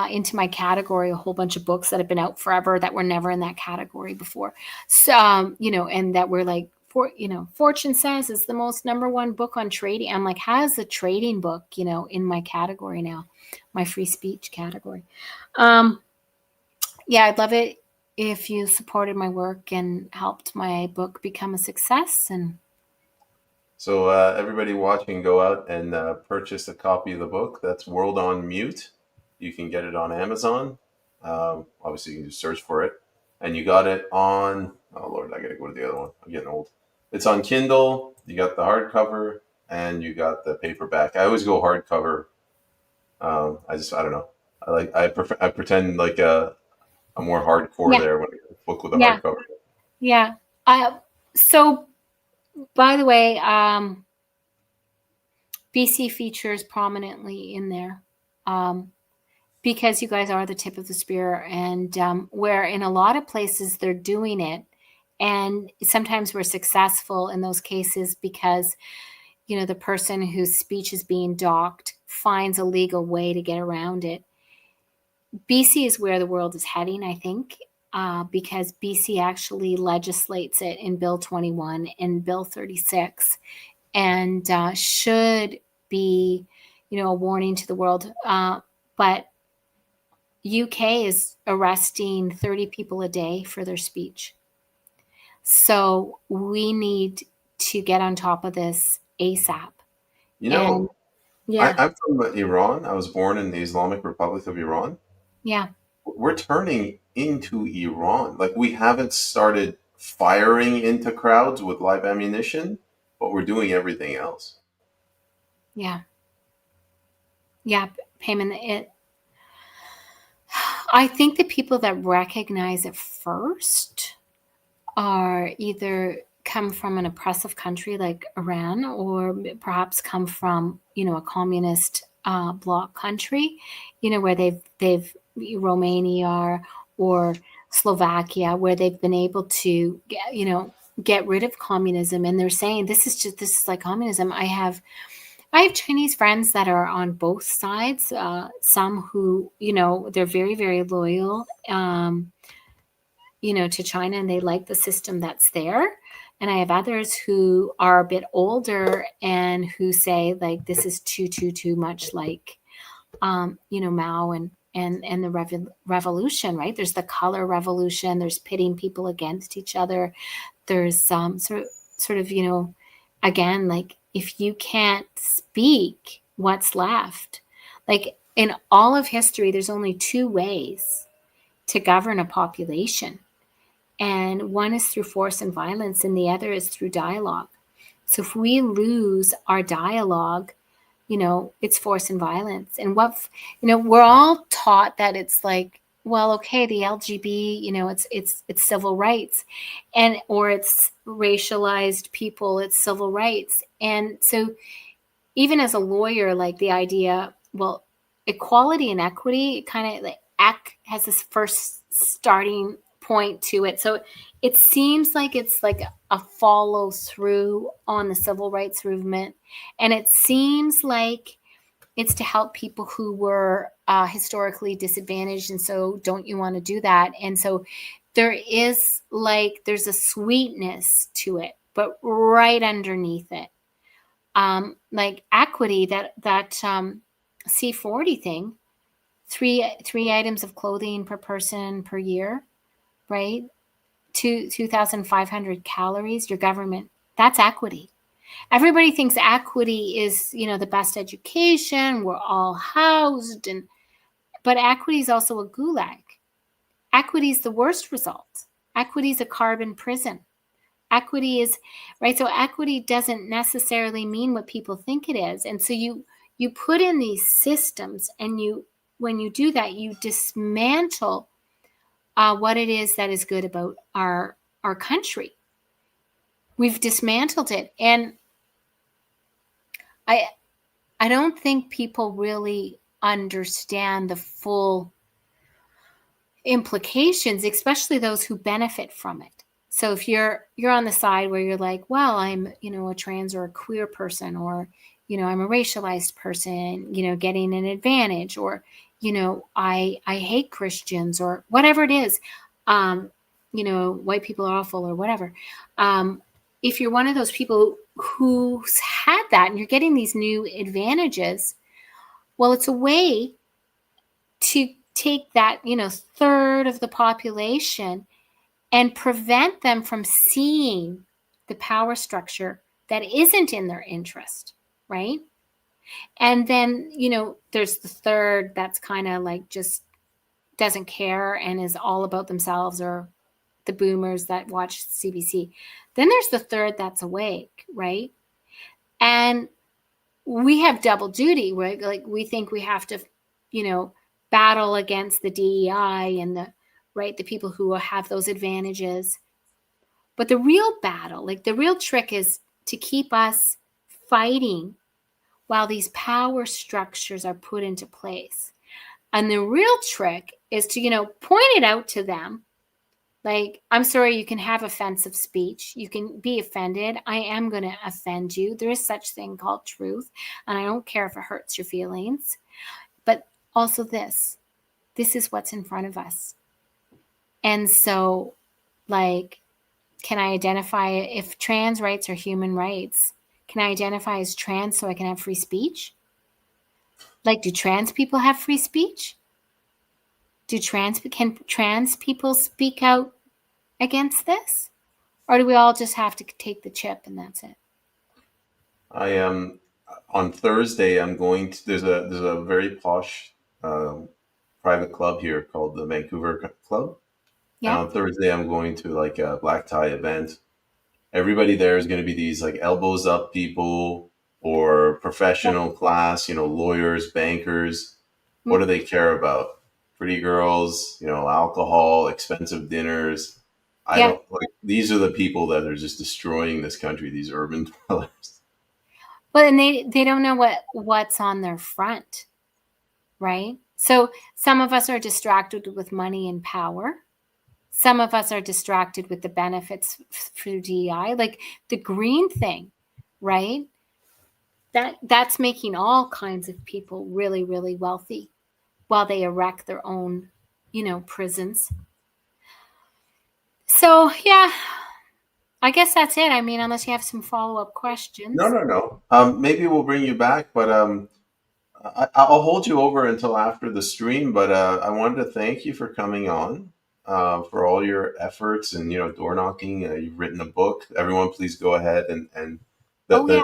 into my category a whole bunch of books that have been out forever that were never in that category before. So, you know, and that were like, Fortune Says is the most #1 book on trading. I'm like, how's a trading book, you know, in my category now, my free speech category? Yeah, I'd love it if you supported my work and helped my book become a success. And So everybody watching, go out and purchase a copy of the book. That's World on Mute. You can get it on Amazon. Obviously, you can just search for it, and you got it on. Oh Lord, I gotta go to the other one. I'm getting old. It's on Kindle. You got the hardcover, and you got the paperback. I always go hardcover. I don't know. I pretend like a more hardcore Yeah. there when I get a book with a Yeah. hardcover. Yeah. So, by the way, BC features prominently in there. Because you guys are the tip of the spear, and where in a lot of places they're doing it, and sometimes we're successful in those cases because the person whose speech is being docked finds a legal way to get around it. BC is where the world is heading, I think, because BC actually legislates it in Bill 21 and Bill 36, and should be a warning to the world, but UK is arresting 30 people a day for their speech. So we need to get on top of this ASAP. You And know, yeah, I'm from Iran. I was born in the Islamic Republic of Iran. yeah, We're turning into Iran. Like we haven't started firing into crowds with live ammunition, but we're doing everything else. yeah, yeah. Payment. I think the people that recognize it first are either come from an oppressive country like Iran, or perhaps come from a communist bloc country, where they've Romania or Slovakia, where they've been able to get rid of communism, and they're saying this is like communism. I have Chinese friends that are on both sides. Some who they're very, very loyal. To China, and they like the system that's there. And I have others who are a bit older and who say like this is too much like Mao and the revolution, right? There's the color revolution. There's pitting people against each other. There's sort of again, like if you can't speak, what's left? Like in all of history, there's only two ways to govern a population, and one is through force and violence, and the other is through dialogue. So if we lose our dialogue, it's force and violence. And we're all taught that it's like, well, okay, the LGB, it's civil rights, or it's racialized people, it's civil rights. And so even as a lawyer, like the idea, well, equality and equity kind of like has this first starting point to it. So it seems like it's like a follow through on the civil rights movement. And it seems like it's to help people who were historically disadvantaged. And so don't you want to do that? And so there's a sweetness to it, but right underneath it, like equity, that C40 thing, three items of clothing per person per year, right? 2,500 calories, your government, that's equity. Everybody thinks equity is, the best education, we're all housed, but equity is also a gulag. Equity is the worst result. Equity is a carbon prison. Equity is, right? So equity doesn't necessarily mean what people think it is. And so you put in these systems, and when you do that, you dismantle what it is that is good about our country. We've dismantled it. And I don't think people really understand the full implications, especially those who benefit from it. So if you're on the side where you're like, well, I'm, a trans or a queer person, or, I'm a racialized person, getting an advantage, or, I hate Christians, or whatever it is, white people are awful, or whatever. If you're one of those people who's had that and you're getting these new advantages, well, it's a way to take that, third of the population and prevent them from seeing the power structure that isn't in their interest, right? And then, there's the third that's kind of like just doesn't care and is all about themselves, or the boomers that watch CBC. Then there's the third that's awake, right? And we have double duty, right? Like we think we have to, battle against the DEI and the people who have those advantages. But the real battle, like the real trick, is to keep us fighting while these power structures are put into place. And the real trick is to, point it out to them. Like, I'm sorry, you can have offensive speech. You can be offended. I am going to offend you. There is such thing called truth. And I don't care if it hurts your feelings. But also this is what's in front of us. And so, like, can I identify if trans rights are human rights? Can I identify as trans so I can have free speech? Like, do trans people have free speech? Can trans people speak out against this? Or do we all just have to take the chip and that's it? I am on Thursday. I'm going to. There's a very posh private club here called the Vancouver Club, and Yeah. on Thursday I'm going to like a black tie event. Everybody there is going to be these like elbows up people or professional class, lawyers, bankers. What do they care about? Pretty girls, alcohol, expensive dinners. I Yeah. don't like these are the people that are just destroying this country, these urban dwellers. Well, and they don't know what's on their front, right? So some of us are distracted with money and power. Some of us are distracted with the benefits through DEI, like the green thing, right? That's making all kinds of people really, really wealthy while they erect their own, prisons. So yeah, I guess that's it. I mean, unless you have some follow-up No, questions. no, no. Maybe we'll bring you back, but I'll hold you over until after the stream. But I wanted to thank you for coming on, for all your efforts and door knocking. You've written a book. Everyone, please go ahead and Oh yeah,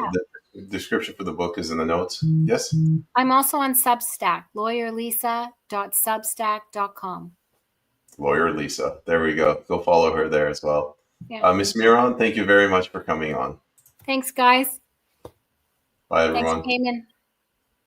the description for the book is in the notes. Yes, I'm also on Substack, lawyerlisa.substack.com. lawyer Lisa. There we go. Go follow her there as well. Yeah. Miss Miron, thank you very much for coming on. Thanks, guys. Bye, Thanks for everyone. came in.